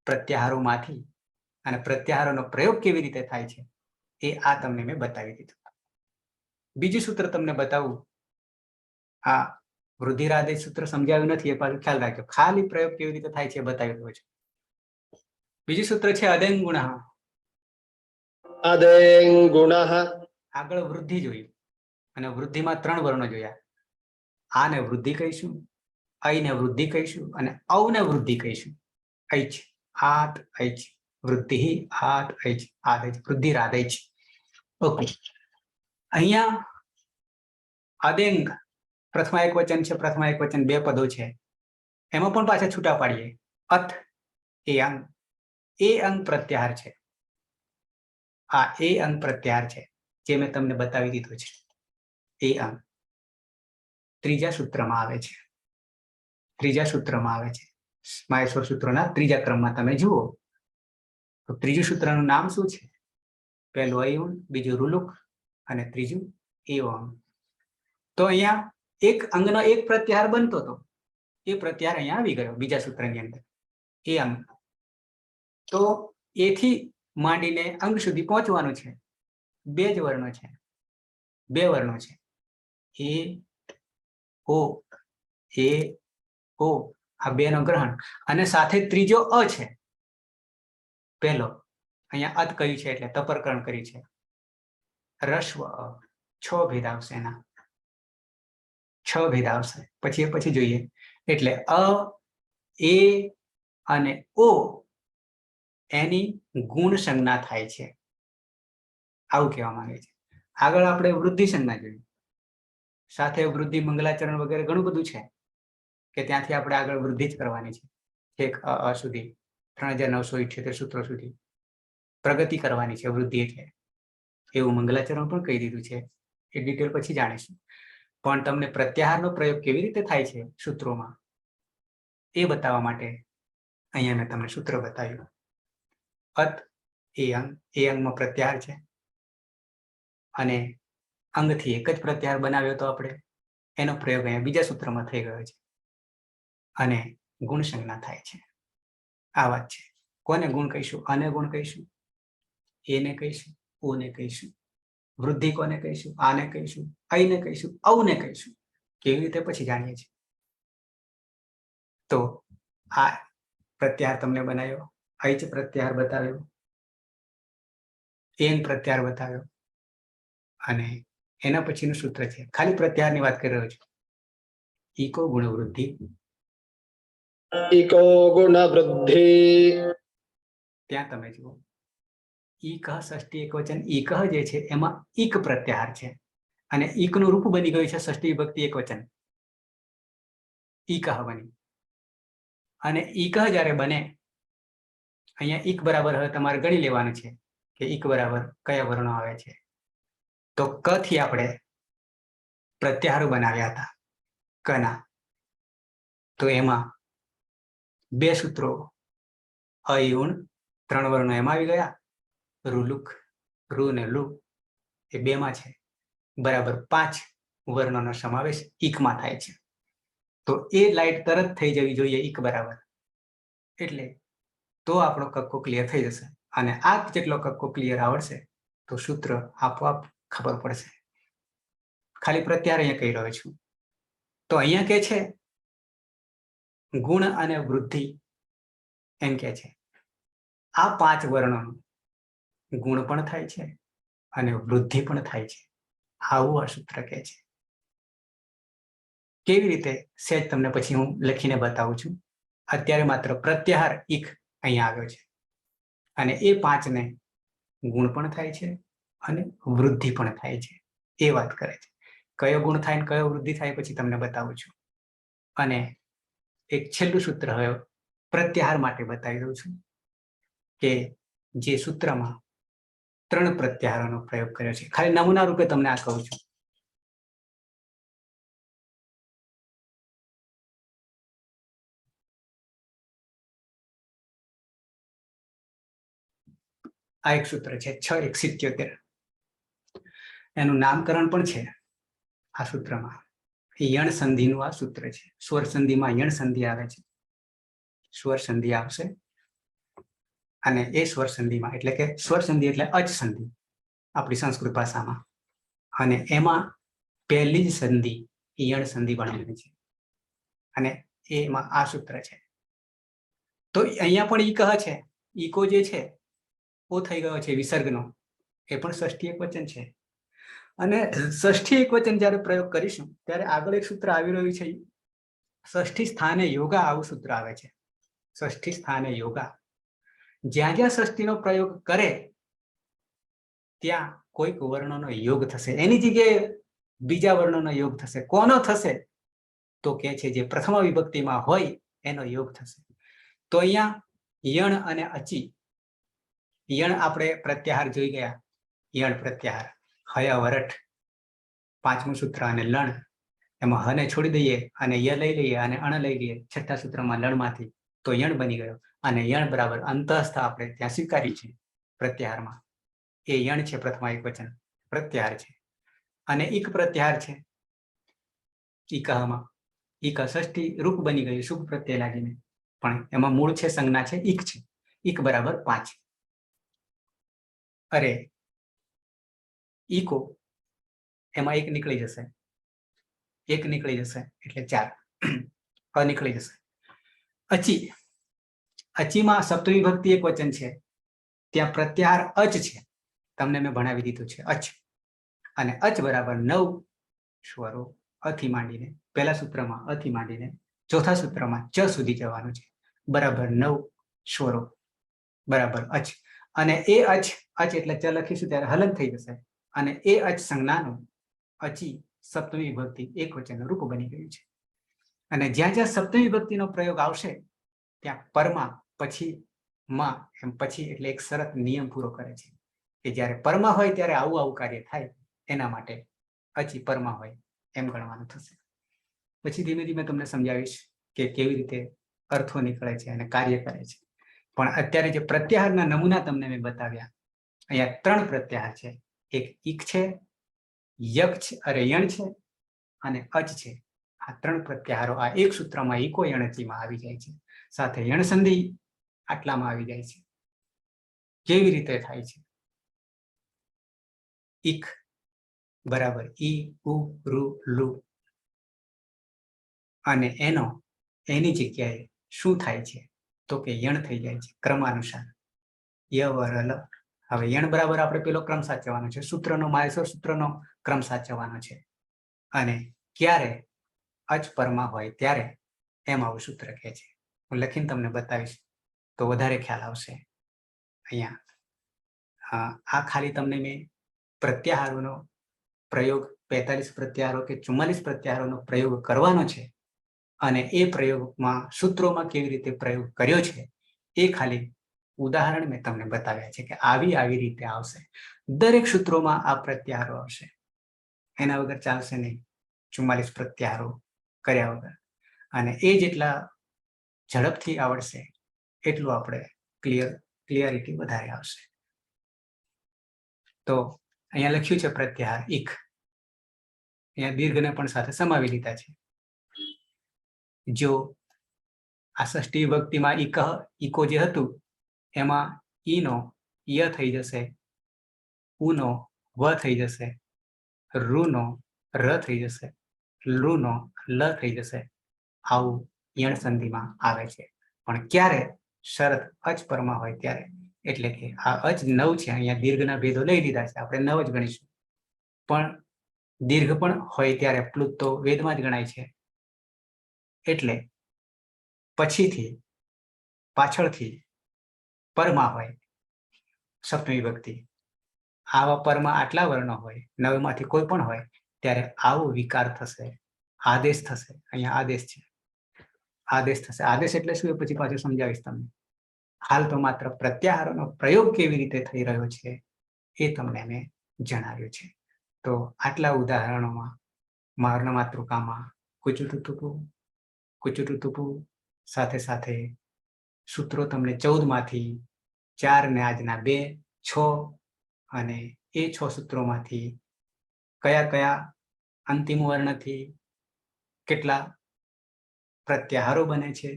Speaker 1: प्रत्याहारोमांथी अने प्रत्याहारोनो प्रयोग केवी रीते थाय छे ए आ तमने मैं बतावी दीधुं। बीजुं सूत्र तमने बतावुं आ वृद्धिरादेश सूत्र समजाव्युं नथी ए पाछुं ख्याल राखजो खाली प्रयोग केवी रीते थाय छे बतावी दઉં છું। बीजुं सूत्र छे अदेंगुणः
Speaker 2: अदें गुणः
Speaker 1: આગળ વૃદ્ધિ જોઈ અને વૃદ્ધિમાં 3 વર્ણો જોયા આને વૃદ્ધિ કહીશું ऐने वृद्धि कहीशुं अने औ ने वृद्धि कहीशुं ऐच आत ऐच वृद्धि आत ऐच वृद्धिरादेच। ओके अहींया अदेंग प्रथमा एक वचन छे प्रथमा एक वचन बे पदों छे एमां पण पाछा छूटा पाડીએ अथ ए अंग प्रत्याहार छे आ ए अंग प्रत्याहार छे जे मैं तमने बतावी दीधो छे ए अंग त्रीजा सूत्रमां आवे छे त्रीजा सूत्रमां आवे छे माहेश्वर सूत्रोना त्रीजा क्रममां तमे जुओ तो त्रीजुं सूत्रनुं नाम शुं छे पहेલું अयुण बीजुं रुलुक अने त्रीजुं एव अंग। तो अहींया एक अंगनो एक प्रत्याहार बनतो तो ए प्रत्याहार अहींया आवी गयो बीजा सूत्रनी अंदर ए अंग। तो ए थी માંડીને અંગ સુધી પહોંચવાનું છે બે જ વર્ણો છે બે વર્ણો છે એ ઓ આ બે નો ગ્રહણ અને સાથે ત્રીજો અ છે પહેલો અહીંયા અત કહ્યું છે એટલે તપરકરણ કરી છે રસ્વ અ છ ભેદ આવશે એના છ ભેદ આવશે પછી જોઈએ એટલે અ એ અને ઓ એની ગુણ સંજ્ઞા થાય છે આવું કહેવા માંગે છે। આગળ આપણે વૃદ્ધિ સંજ્ઞા જોઈ સાથે વૃદ્ધિ મંગલાચરણ વગેરે ઘણું બધું છે કે ત્યાંથી આપણે આગળ વૃદ્ધિ જ કરવાની છે એક અ સુધી 3978 સૂત્રો સુધી પ્રગતિ કરવાની છે વૃદ્ધિ એટલે એવું મંગલાચરણ પણ કહી દીધું છે એ ડિટેલ પછી જાણીશું। પણ તમને પ્રત્યાહારનો પ્રયોગ કેવી રીતે થાય છે સૂત્રોમાં એ બતાવવા માટે અહીંયા મેં તમને સૂત્ર બતાવ્યું अत ए अंगमां प्रत्याहार छे अने अंगथी एक ज प्रत्याहार बनाव्यो तो आपणे एनो प्रयोग अहींया बीजा सूत्रमां थई गयो छे अने गुण संज्ञा थाय छे। आ वात छे कोने गुण कहीशुं आने गुण कहीशुं एने कहीशुं ओने कहीशुं वृद्धि कोने कहीशुं आने कहीशुं ऐने कहीशुं औने कहीशुं केवी रीते पछी जाणीए छीए। तो आ प्रत्याहार तमने बनाव्यो ऐच प्रत्याहार बताव्यो एन प्रत्याहार बताव्यो अने एना पछीनुं सूत्र छे खाली प्रत्याहारनी वात करी रह्यो छुं इको गुण वृद्धि
Speaker 2: इको गुण वृद्धि
Speaker 1: त्यां तमे जुओ ईकः षष्ठी एकवचन ईकः जे छे एमां ईक प्रत्याहार छे अने ईकनुं रूप बनी गयुं छे षष्ठी विभक्ति एकवचन ईकः बनी अने ईकः ज्यारे बने अहींया ईक बराबर हवे तमारे गणी लेवानुं छे के ईक बराबर कया वर्णो आवे छे। तो क थी आपणे प्रत्याहारो बनाव्या हता कना तो एमां बे सूत्रो अयुण 3 वर्णो एमां आवी गया रुलुक रु ने लु ए बे मां छे बराबर 5 वर्णोनो समावेश ईकमां थाय छे। तो ए लाइट तरत थई जवी जोईए ईक बराबर एटले तो आपणो कक्को क्लियर थई जशे अने आ जेटलो कक्को क्लियर आवडशे तो सूत्र आपोआप खबर पड़शे। खाली प्रत्याहार अहींया कही रह्यो छुं। तो अहींया के छे गुण अने वृद्धि एम के छे आ 5 वर्णोनो गुण पण थाय छे अने वृद्धि पण थाय छे आवुं आ सूत्र के छे। केवी रीते सेज तमने पछी हुं लखीने बतावुं छुं। अत्यारे मात्र प्रत्याहार ईक अहींया आव्यो छे अने ए 5 ने गुण पण थाय छे अने वृद्धि पण थाय छे ए वात करे छे। कयो गुण थाय ने कयो वृद्धि थाय पछी तमने बतावुं छुं। अने एक छेल्लुं सूत्र हवे प्रत्याहार माटे बतावी दઉં છું કે જે સૂત્રમાં 3 પ્રત્યાહારોનો પ્રયોગ કર્યો છે ખાલી નમૂના રૂપે તમને આ કહું છું। આ એક સૂત્ર છે 6:177. એનું નામકરણ પણ છે આ સૂત્રમાં. યણ સંધિનું આ સૂત્ર છે. સ્વર સંધિમાં યણ સંધિ આવે છે, સ્વર સંધિ આવશે, અને એ સ્વર સંધિમાં એટલે કે સ્વર સંધિ એટલે અચ સંધિ આપણી સંસ્કૃત ભાષામાં, અને એમાં પહેલી જ સંધિ યણ સંધિ બનેલી છે, અને એમાં આ સૂત્ર છે. તો અહીંયા પણ ઈ કહે છે, ઈકો જે છે ઓ થઈ ગયો છે વિસર્ગનો, એ પણ ષષ્ઠી એકવચન છે. અને ષષ્ઠી એકવચન જ્યારે પ્રયોગ કરીશું ત્યારે આગળ એક સૂત્ર આવી રહ્યું છે, ષષ્ઠી સ્થાને યોગા, આવું સૂત્ર આવે છે. ષષ્ઠી સ્થાને યોગા, જ્યાં જ્યાં ષષ્ઠીનો પ્રયોગ કરે ત્યાં કોઈક વર્ણનો યોગ થશે, એની જગ્યાએ બીજા વર્ણનો યોગ થશે. કોનો થશે? તો કે છે જે પ્રથમ વિભક્તિમાં હોય એનો યોગ થશે. તો અહીંયા યણ અને અચી, યણ આપણે પ્રત્યાહાર જોઈ ગયા, યણ પ્રત્યાહાર, હય વરઠ પાંચમું સૂત્ર, અને લણ, એમાં હને છોડી દઈએ અને ય લઈ લઈએ અને અણ લઈ લઈએ છઠ્ઠા સૂત્રમાં લણમાંથી, તો યણ બની ગયો. અને યણ બરાબર અંતઃસ્થ આપણે ત્યાં સ્વીકારી છે પ્રત્યાહારમાં, એ યણ છે પ્રથમ એકવચન, પ્રત્યાહાર છે. અને ઈક પ્રત્યાહાર છે ઈકહમાં, ઈક ષષ્ઠી રૂપ બની ગયું શુભ પ્રત્યય લાગીને, પણ એમાં મૂળ છે સંજ્ઞા છે ઈક છે. ઈક બરાબર 5. અરે ઈકો, એમાં એક નીકળી જશે, એક નીકળી જશે એટલે 4, અ નીકળી જશે. અચી, અચીમાં સપ્તમી વિભક્તિ એક વચન છે, ત્યાં પ્રત્યાહાર અચ છે, તમને મેં ભણાવી દીધું છે અચ, અને અચ બરાબર 9 સ્વરો, અથી માંડીને પહેલા સૂત્રમાં અથી માંડીને ચોથા સૂત્રમાં ચ સુધી જવાનું છે, બરાબર 9 સ્વરો, બરાબર અચ. અને એ અચ, અચ એટલે ચ લખીશું ત્યારે હલન થઈ જશે, અને એ અચ સંજ્ઞાનું અચી સપ્તમી વિભક્તિ એક વચનનું રૂપ બની ગયું છે. અને જ્યાં જ્યાં સપ્તમી વિભક્તિનો પ્રયોગ આવશે ત્યાં પરમાં પછી માં, એમ પછી એટલે એક શરત નિયમ પૂરો કરે છે કે જ્યારે પરમાં હોય ત્યારે આવું આવું કાર્ય થાય, એના માટે અચી પરમાં હોય એમ ગણવાનું થશે. પછી ધીમે ધીમે તમને સમજાવીશ કે કેવી રીતે અર્થો નીકળે છે અને કાર્ય કરે છે. પણ અત્યારે જે પ્રત્યાહારના નમૂના તમને મેં બતાવ્યા, અહીંયા 3 પ્રત્યાહાર છે, એક ઈક છે, યક છે, અરે યણ છે, અને અચ છે. આ 3 પ્રત્યાહારો આ એક સૂત્રમાં ઈકો યણચીમાં આવી જાય છે, સાથે યણ સંધિ આટલામાં આવી જાય છે. કેવી રીતે થાય છે? ઈક બરાબર ઈ ઉ રૂ લુ, અને એની જગ્યાએ શું થાય છે તો કે યણ થઈ જાય છે ક્રમાનુસાર, ય વર લ. હવે યણ બરાબર આપણે પેલો ક્રમ સાચવવાનો છે, સૂત્રનો માયસર સૂત્રનો ક્રમ સાચવવાનો છે, અને ક્યારે અચ પરમાં હોય ત્યારે એમ આવું સૂત્ર કહે છે. હું લખીને તમને બતાવીશ તો વધારે ખ્યાલ આવશે. અહીંયા આ ખાલી તમને મેં પ્રત્યાહારોનો પ્રયોગ 45 પ્રત્યાહારો કે 44 પ્રત્યાહારોનો પ્રયોગ કરવાનો છે, અને એ પ્રયોગમાં સૂત્રોમાં કેવી રીતે પ્રયોગ કર્યો છે એ ખાલી ઉદાહરણ મેં તમને બતાવ્યા છે કે આવી રીતે આવશે. દરેક સૂત્રોમાં આ પ્રત્યાહારો આવશે, એના વગર ચાલશે નહીં. 44 પ્રત્યાહારો કર્યા વગર, અને એ જેટલા ઝડપથી આવડશે એટલું આપણે ક્લિયરિટી વધારે આવશે. તો અહીંયા લખ્યું છે પ્રત્યાહાર ઈક, અહીંયા દીર્ઘને પણ સાથે સમાવી લીધા છે. જો આ ષષ્ઠી વિભક્તિમાં ઈકો જે હતું એમાં ઈનો ય થઈ જશે, ઉનો વ થઈ જશે, રૂનો ર થઈ જશે, લુનો લ થઈ જશે. આવું યણ સંધિમાં આવે છે. પણ ક્યારે? શરત અચ પરમાં હોય ત્યારે. એટલે કે આ અચ 9 છે, અહીંયા દીર્ઘના ભેદો લઈ લીધા છે, આપણે 9 જ ગણીશું. પણ દીર્ઘ પણ હોય ત્યારે પ્લુત તો વેદમાં જ ગણાય છે, એટલે પછીથી પાછળથી પરમાં હોય સપ્તમી વિભક્તિ, આવા પરમાં આટલા વર્ણો હોય, 9 માંથી કોઈ પણ હોય ત્યારે આવો વિકાર થશે, આદેશ થશે. અહીંયા આદેશ છે, આદેશ થશે. આદેશ એટલે શું એ પછી પાછું સમજાવીશ તમને. હાલ તો માત્ર પ્રત્યાહારોનો પ્રયોગ કેવી રીતે થઈ રહ્યો છે એ તમને મેં જણાવ્યું છે. તો આટલા ઉદાહરણોમાં માર્ગ માતૃકામાં કુચુટુતુપુ સાથે સાથે સૂત્રો તમને 14 માંથી 4 ને આજના 2, છો અને એ 6 સૂત્રોમાંથી કયા કયા અંતિમ વર્ણથી કેટલા પ્રત્યાહારો બને છે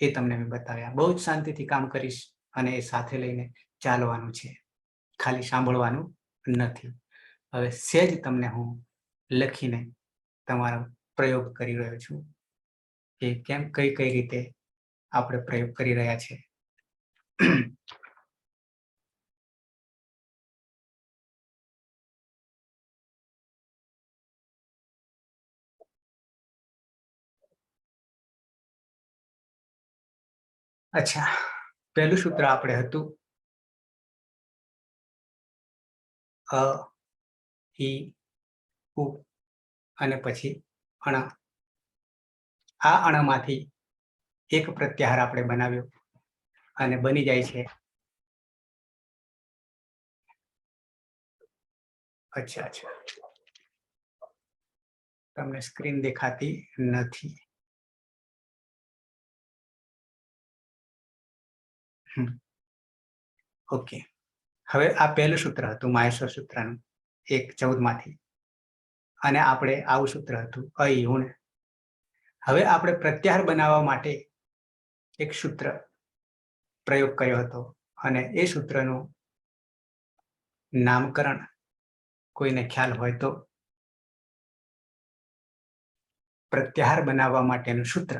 Speaker 1: એ તમને મેં બતાવ્યા. બહુ જ શાંતિથી કામ કરીશ અને એ સાથે લઈને ચાલવાનું છે, ખાલી સાંભળવાનું નથી. હવે સહેજ તમને હું લખીને તમારો પ્રયોગ કરી રહ્યો છું કે કેમ કઈ કઈ રીતે આપણે પ્રયોગ કરી રહ્યા છે. અચ્છા, પહેલું સૂત્ર આપણે હતું અ, ઈ, ઉ અને પછી અણ. આ અણમાંથી એક પ્રત્યાહાર આપણે બનાવ્યો અને બની જાય છે. અચ્છા અચ્છા, તમને સ્ક્રીન દેખાતી નથી. ઓકે, હવે આ પહેલું સૂત્ર હતું માહેશ્વર સૂત્રનું 1:14 માંથી, અને આપણે આવું સૂત્ર હતું અયુણ. હવે આપણે પ્રત્યાહાર બનાવવા માટે એક સૂત્ર પ્રયોગ કર્યો હતો અને એ સૂત્રનું નામકરણ કોઈને ખ્યાલ હોય તો. પ્રત્યાહાર બનાવવા માટેનું સૂત્ર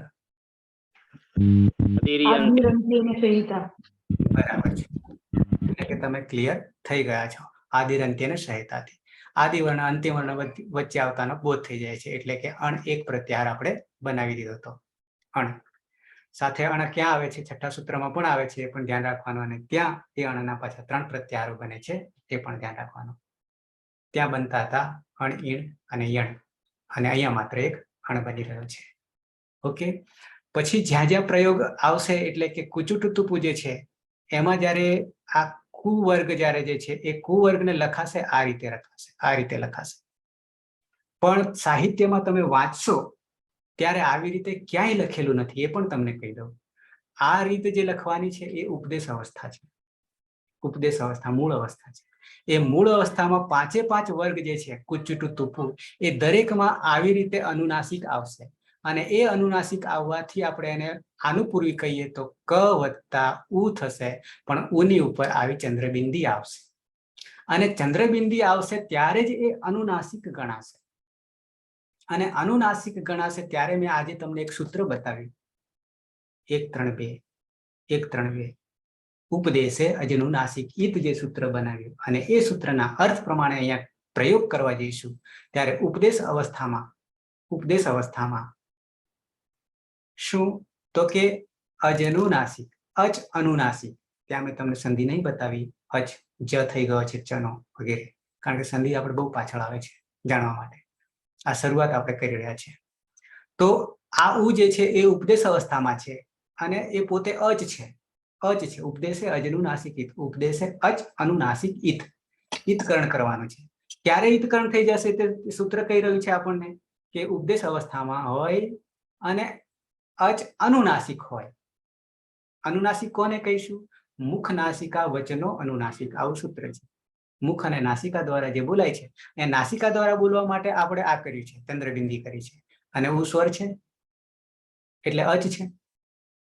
Speaker 1: બરાબર છે, એટલે કે તમે ક્લિયર થઈ ગયા છો. આદિરંત્ય અને સહિતાથી આદિવર્ણ અંતિમ વર્ણ વચ્ચે આવતાનો બોધ થઈ જાય છે, એટલે કે અણ એક પ્રત્યાહાર આપણે બનાવી દીધો હતો. અણ સાથે અણ ક્યાં આવે છે? છઠ્ઠા સૂત્રમાં પણ આવે છે, એ પણ ધ્યાન રાખવાનું. અને ત્યાં એ અણના પાછા 3 પ્રત્યાહારો બને છે, એ પણ ધ્યાન રાખવાનું. ત્યાં બનતા હતા અણ, ઈણ અને યણ, અને અહીંયા માત્ર એક અણ બની રહ્યો છે. ઓકે, પછી જ્યાં જ્યાં પ્રયોગ આવશે, એટલે કે કુચુટુતુપુ જે છે એમાં જ્યારે આ કુવર્ગ જ્યારે જે છે એ કુવર્ગને લખાશે આ રીતે લખાશે, આ રીતે લખાશે. પણ સાહિત્યમાં તમે વાંચશો ત્યારે આવી રીતે ક્યાંય લખેલું નથી, એ પણ તમને કહી દઉં. આ રીતે જે લખવાની છે એ ઉપદેશ અવસ્થા છે. ઉપદેશ અવસ્થા મૂળ અવસ્થા છે. એ મૂળ અવસ્થામાં 5 વર્ગ જે છે કુચુટુતુપુ, એ દરેકમાં આવી રીતે અનુનાસિક આવશે. અને એ અનુનાસિક આવવાથી આપણે એને આનુપૂર્વી કહીએ તો ક વત્તા ઉ થશે, પણ ઉની ઉપર આવી ચંદ્રબિંદી આવશે. અને ચંદ્રબિંદી આવશે ત્યારે જ એ અનુનાસિક ગણાશે. અને અનુનાસિક ગણાશે ત્યારે મેં આજે તમને એક સૂત્ર બતાવ્યું, 1-3-2, 1-3-2. ઉપદેશે અજનુનાસિક ઈત જે સૂત્ર બનાવ્યું, અને એ સૂત્રના અર્થ પ્રમાણે અહીંયા પ્રયોગ કરવા જઈશું ત્યારે ઉપદેશ અવસ્થામાં શું? તો કે અજનુનાસિક, અચ અનુનાસિક. ત્યાં મેં તમને સંધિ નહીં બતાવી, અચ જ થઈ ગયો છે ચનો વગેરે, કારણ કે સંધિ આપણે બહુ પાછળ આવે છે જાણવા માટે. આ શરૂઆત આપણે કરી રહ્યા છીએ. તો આ ઉ જે છે એ ઉપદેશ અવસ્થામાં છે, અને એ પોતે અચ છે. અચ છે, ઉપદેશે અજનુનાસિક ઈત, ઉપદેશે અચ અનુનાસિક ઈત. ઈતકરણ કરવાનું છે. ક્યારે ઈતકરણ થઈ જશે તે સૂત્ર કહી રહ્યું છે આપણને કે ઉપદેશ અવસ્થામાં હોય અને અચ અનુનાસિક હોય. અનુનાસિક કોને કહીશું? મુખ નાસિકા વચનો અનુનાસિક, આવું સૂત્ર છે. મુખ અને નાસિકા દ્વારા જે બોલાય છે એ નાસિકા દ્વારા બોલવા માટે આપણે આ કર્યું છે, ચંદ્રબિંદી કરી છે. અને ઉ સ્વર છે એટલે અચ છે.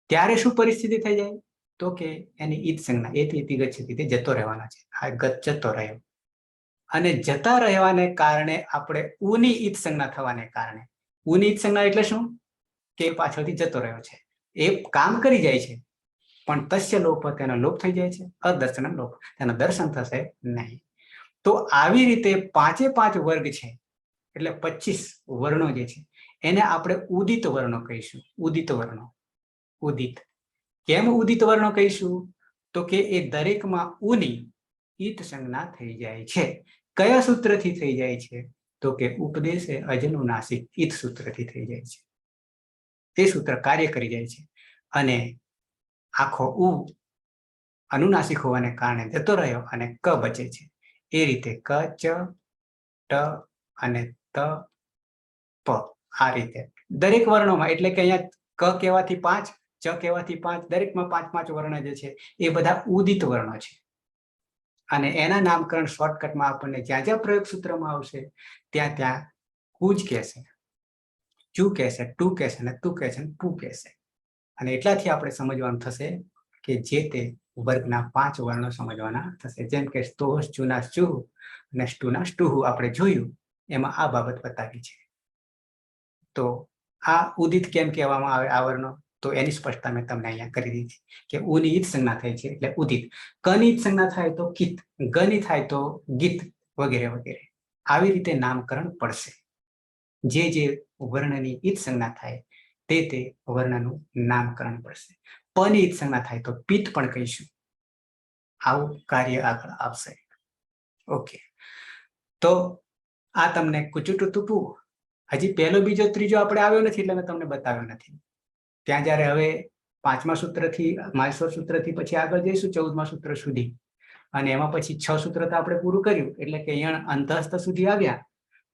Speaker 1: ત્યારે શું પરિસ્થિતિ થઈ જાય? તો કે એની ઈત સંજ્ઞા, એથી ઇતિ ગચ્છતિ, તે જતો રહેવાના છે. આ ગત જતો રહ્યો, અને જતા રહેવાને કારણે આપણે ઉની ઈત સંજ્ઞા થવાને કારણે, ઉની ઈત સંજ્ઞા એટલે શું? કે પાછળથી જતો રહ્યો છે, એ કામ કરી જાય છે, પણ તસ્ય લોપ, તેનો લોપ થઈ જાય છે. અદર્શન લોપ, તેનો દર્શન થશે નહીં. તો આવી રીતે 5 વર્ગ છે, એટલે 25 વર્ણો જે છે એને આપણે ઉદિત વર્ણો કહીશું. ઉદિત વર્ણો. ઉદિત કેમ ઉદિત વર્ણો કહીશું? તો કે એ દરેકમાં ઉની ઈત સંજ્ઞા થઈ જાય છે. કયા સૂત્રથી થઈ જાય છે? તો કે ઉપદેશે અજનુનાસિક ઈત સૂત્રથી થઈ જાય છે. તે સૂત્ર કાર્ય કરી જાય છે, અને આખો ઉ અનુનાસિક હોવાને કારણે જતો રહ્યો અને ક બચે છે. એ રીતે ક, ચ, ટ અને ત, પ, આ રીતે દરેક વર્ણોમાં, એટલે કે અહીંયા ક કહેવાથી 5, ચ કહેવાથી 5, દરેકમાં 5 વર્ણ જે છે એ બધા ઉદિત વર્ણો છે. અને એના નામકરણ શોર્ટકટમાં આપણને જ્યાં જ્યાં પ્રયોગ સૂત્રમાં આવશે ત્યાં ત્યાં કુજ કહેશે, ચુ કહેશે, ટુ કહેશે અને તું કહેશે અને પુ કહેશે. અને એટલાથી આપણે સમજવાનું થશે કે જે તે વર્ગના 5 વર્ણો સમજવાના થશે. જેમ કે સ્તોહ, ચુના, ચુ અને સ્ટુના સ્ટુહુ આપણે જોયું, એમાં આ બાબત બતાવી છે. તો આ ઉદિત કેમ કહેવામાં આવે આ વર્ણો, તો એની સ્પષ્ટતા મેં તમને અહીંયા કરી દીધી કે ઉની ઈત સંજ્ઞા થાય છે એટલે ઉદિત, કની ઈત સંજ્ઞા થાય તો કિત, ગની થાય તો ગીત વગેરે વગેરે. આવી રીતે નામકરણ પડશે. જે જે વર્ણની ઈત સંજ્ઞા થાય તે વર્ણનું નામકરણ પડશે. પની ઈત સંજ્ઞા થાય તો પિત્ત પણ કહીશું. આવું કાર્ય આગળ આવશે. ઓકે, તો આ તમને કુચુટુતુપુ હજી પહેલો બીજો ત્રીજો આપણે આવ્યો નથી એટલે મેં તમને બતાવ્યો નથી. ત્યાં જયારે હવે 5મા સૂત્રથી માહેશ્વર સૂત્રથી પછી આગળ જઈશું 14મા સૂત્ર સુધી, અને એમાં પછી 6 સૂત્ર તો આપણે પૂરું કર્યું એટલે કે યણ અંતઃસ્થ સુધી આવ્યા.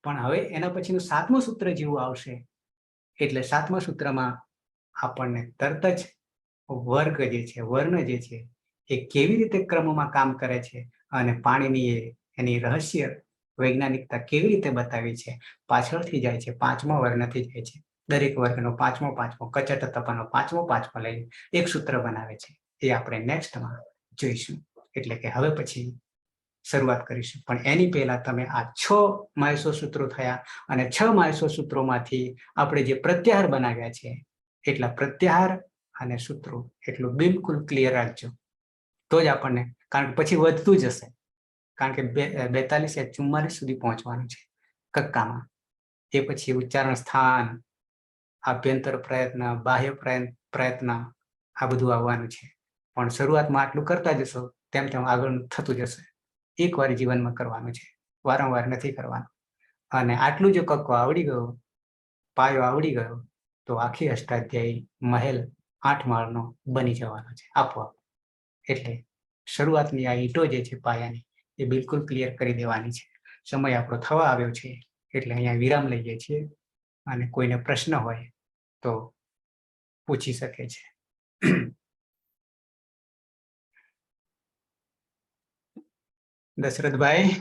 Speaker 1: પણ હવે એના પછીનું 7મું સૂત્ર જેવું આવશે એટલે 7મા સૂત્રમાં આપણને તરત જ વર્ગ જે છે, વર્ણ જે છે એ કેવી રીતે ક્રમમાં કામ કરે છે અને પાણીની એની રહસ્ય વૈજ્ઞાનિકતા કેવી રીતે બતાવી છે, પાછળથી જાય છે, 5મા વર્ગથી જાય છે, દરેક વર્ગનો પાંચમો કચટ તપનો પાંચમો લઈ એક સૂત્ર બનાવે છે. એ આપણે નેક્સ્ટમાં જોઈશું. એટલે કે હવે પછી શરૂઆત કરીશું. પણ એની પહેલા તમે આ 6 માહેશ્વર સૂત્રો થયા અને 6 માહેશ્વર સૂત્રોમાંથી આપણે જે પ્રત્યાહાર બનાવ્યા છે એટલા પ્રત્યાહાર અને સૂત્રો એટલું બિલકુલ ક્લિયર રાખજો. તો જ આપણને, કારણ કે પછી વધતું જશે, કારણ કે 42 या 44 સુધી પહોંચવાનું છે કક્કામાં. એ પછી ઉચ્ચારણ સ્થાન, આભ્યંતર પ્રયત્ન, બાહ્ય પ્રયત્ન આ બધું આવવાનું છે. પણ શરૂઆતમાં આટલું કરતા જશો તેમ તેમ આગળ થતું જશે. એકવાર જીવનમાં કરવાનું છે, વારંવાર નથી કરવાનું. અને આટલું જો કક્કો આવડી ગયો, પાયો આવડી ગયો, તો આખી અષ્ટાધ્યાયી મહેલ 8 માળનો બની જવાનો છે આપોઆપ. એટલે શરૂઆતની આ ઈંટો જે છે પાયાની એ બિલકુલ ક્લિયર કરી દેવાની છે. સમય આપણો થવા આવ્યો છે એટલે અહીંયા વિરામ લઈએ છીએ, અને કોઈને પ્રશ્ન હોય તો પૂછી શકે છે. દશરથભાઈ,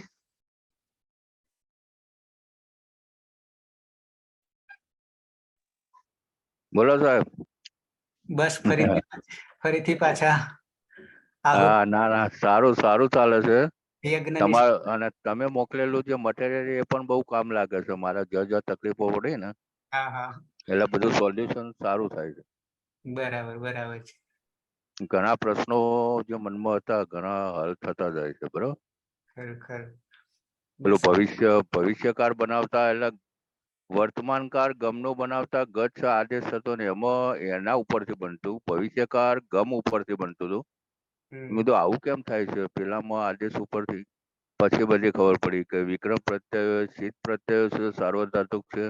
Speaker 3: બોલો સાહેબ.
Speaker 1: બસ ફરીથી પાછા
Speaker 3: હા, ના ના, સારું સારું ચાલે છે.
Speaker 1: યજ્ઞની
Speaker 3: તમારે અને તમે મોકલેલું જે મટીરિયલ એ પણ બહુ કામ લાગે છે. મારા જ્યાં તકલીફો પડી ને
Speaker 1: હા હા
Speaker 3: એટલે બધું સોલ્યુશન સારું થાય છે.
Speaker 1: બરાબર બરાબર છે.
Speaker 3: ઘણા પ્રશ્નો જે મનમાં હતા ઘણા હલ થતા જાય છે. બરોબર.
Speaker 1: ખરેખર
Speaker 3: પેલું
Speaker 1: બસ
Speaker 3: ભવિષ્યકાળ બનાવતા એટલે વર્તમાન કાળ ગમનો બનાવતા ગચ્છ આદેશ હતો ને એમાં એના ઉપરથી બનતું, ભવિષ્યકાળ ગમ ઉપરથી બનતું હતું. મેં તો આવું કેમ થાય છે પેલામાં આદેશ ઉપરથી? પછી બધી ખબર પડી કે વિક્રમ પ્રત્યય શીત પ્રત્યય છે, સાર્વધાતુક છે,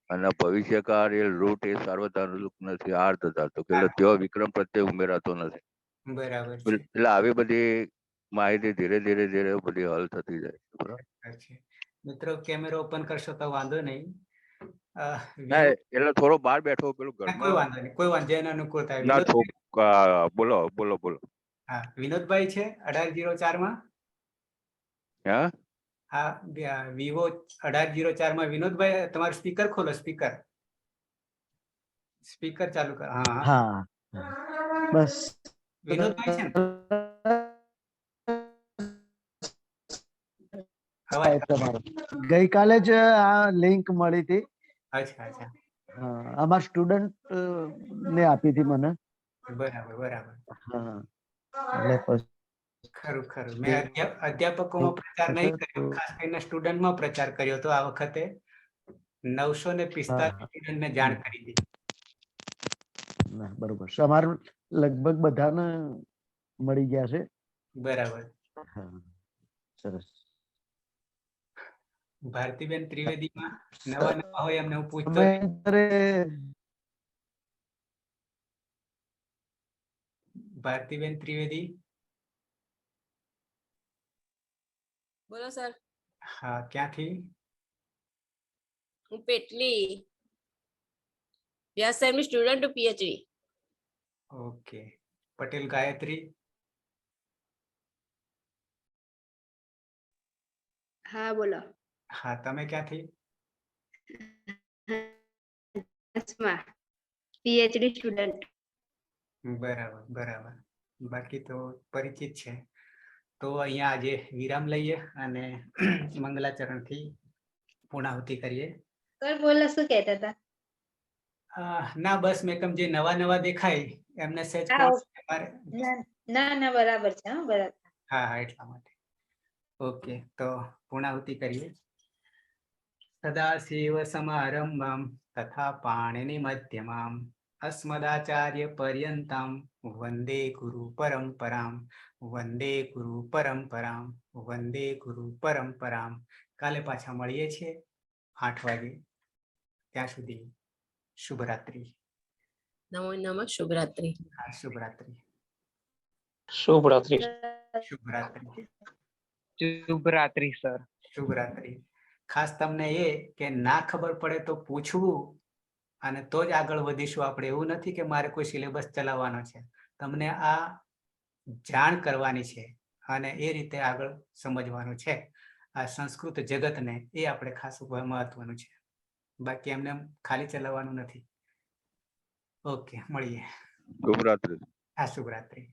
Speaker 3: અને ભવિષ્યકાળ એ રૂટ એ સાર્વધાતુક નથી, આર્ધધાતુક, એટલે ત્યાં વિક્રમ પ્રત્યય ઉમેરાતો નથી.
Speaker 1: બરાબર છે.
Speaker 3: એટલે આવી બધી માહિતી ધીરે ધીરે ધીરે બધી હલ થતી જાય. બરાબર
Speaker 1: છે. મિત્રો કેમેરો ઓપન કરશો તો વાંધો નહીં.
Speaker 3: ના, એટલે થોડો બહાર બેઠો પેલું
Speaker 1: કોઈ
Speaker 3: ઘરમાં.
Speaker 1: વાંધો નહીં, કોઈ વાંધો એના અનુકૂળ થાય.
Speaker 3: ના બોલો બોલો બોલો.
Speaker 1: હા, વિનોદભાઈ છે 1804માં.
Speaker 3: હા,
Speaker 1: હા, વિવો 1804માં વિનોદભાઈ, તમારું સ્પીકર ખોલો, સ્પીકર ચાલુ કરો. હા
Speaker 4: હા, બસ
Speaker 1: વિનોદભાઈ છે ને? અવાજ
Speaker 4: તમારો ગઈકાલે જ આ લિંક મળી હતી.
Speaker 1: અચ્છા અચ્છા.
Speaker 4: હા, અમારા સ્ટુડન્ટ ને આપી હતી મને.
Speaker 1: બરાબર બરાબર.
Speaker 4: હા, એટલે પછી
Speaker 1: ખરું ખરું. મેં અધ્યાપકોમાં પ્રચાર નહીં કર્યો, ખાસ કરીને સ્ટુડન્ટમાં પ્રચાર કર્યો તો આ વખતે 945 સ્ટુડન્ટને જાણ કરી દીધી.
Speaker 4: ના, બરોબર. અમારું લગભગ બધાને મળી ગયા છે.
Speaker 1: બરાબર.
Speaker 4: હા, સરસ.
Speaker 1: ભારતીબેન ત્રિવેદીમાં નવા હોય એમને હું પૂછતો. ભારતીબેન ત્રિવેદી.
Speaker 5: બોલો સર.
Speaker 1: હા, ક્યાંથી?
Speaker 5: હું પેટલી વ્યાસ સાહેબની student PhD.
Speaker 1: Okay. Patel Gayatri.
Speaker 6: હા બોલો.
Speaker 1: હા, તમે ક્યાંથી?
Speaker 6: PhD student.
Speaker 1: બરાબર બરાબર, બાકી તો પરિચિત છે. તો અહીંયા આજે વિરામ લઈએ અને મંગલાચરણથી પૂર્ણાહુતિ કરીએ.
Speaker 6: સર બોલો, શું કહેતા હતા?
Speaker 1: ના બસ મેં કેમ જે નવા નવા દેખાય એમને સહેજ
Speaker 6: હા,
Speaker 1: કોર્સ
Speaker 6: ના બરાબર છે. હા બરાબર.
Speaker 1: હા હા, એટલા માટે. ઓકે, તો પૂર્ણાહુતિ કરીએ. સદાશિવ સમારંભમ તથા પાણિનિ મધ્યમામ અસ્મદાચાર્ય પર્યંતામ વંદે ગુરુ પરંપરામ વંદે ગુરુ પરંપરામ વંદે ગુરુ પરંપરામ. કાલે પાછા મળીએ છીએ 8 વાગે. ત્યાં સુધી શુભરાત્રી.
Speaker 5: નમો નમઃ. શુભરાત્રી.
Speaker 1: હા, શુભરાત્રી.
Speaker 2: શુભરાત્રિ.
Speaker 1: શુભરાત્રી.
Speaker 7: શુભરાત્રી સર.
Speaker 1: શુભરાત્રી. ખાસ તમને એ કે ના ખબર પડે તો પૂછવું અને તો જ આગળ વધીશું આપણે. એવું નથી કે મારે કોઈ સિલેબસ ચલાવવાનો છે. તમને આ જાણ કરવાની છે અને એ રીતે આગળ સમજવાનું છે આ સંસ્કૃત જગતને. એ આપણે ખાસ મહત્વનું છે. બાકી એમને ખાલી ચલાવવાનું નથી. ઓકે, મળીએ.
Speaker 3: શુભરાત્રી.
Speaker 1: હા, શુભરાત્રી.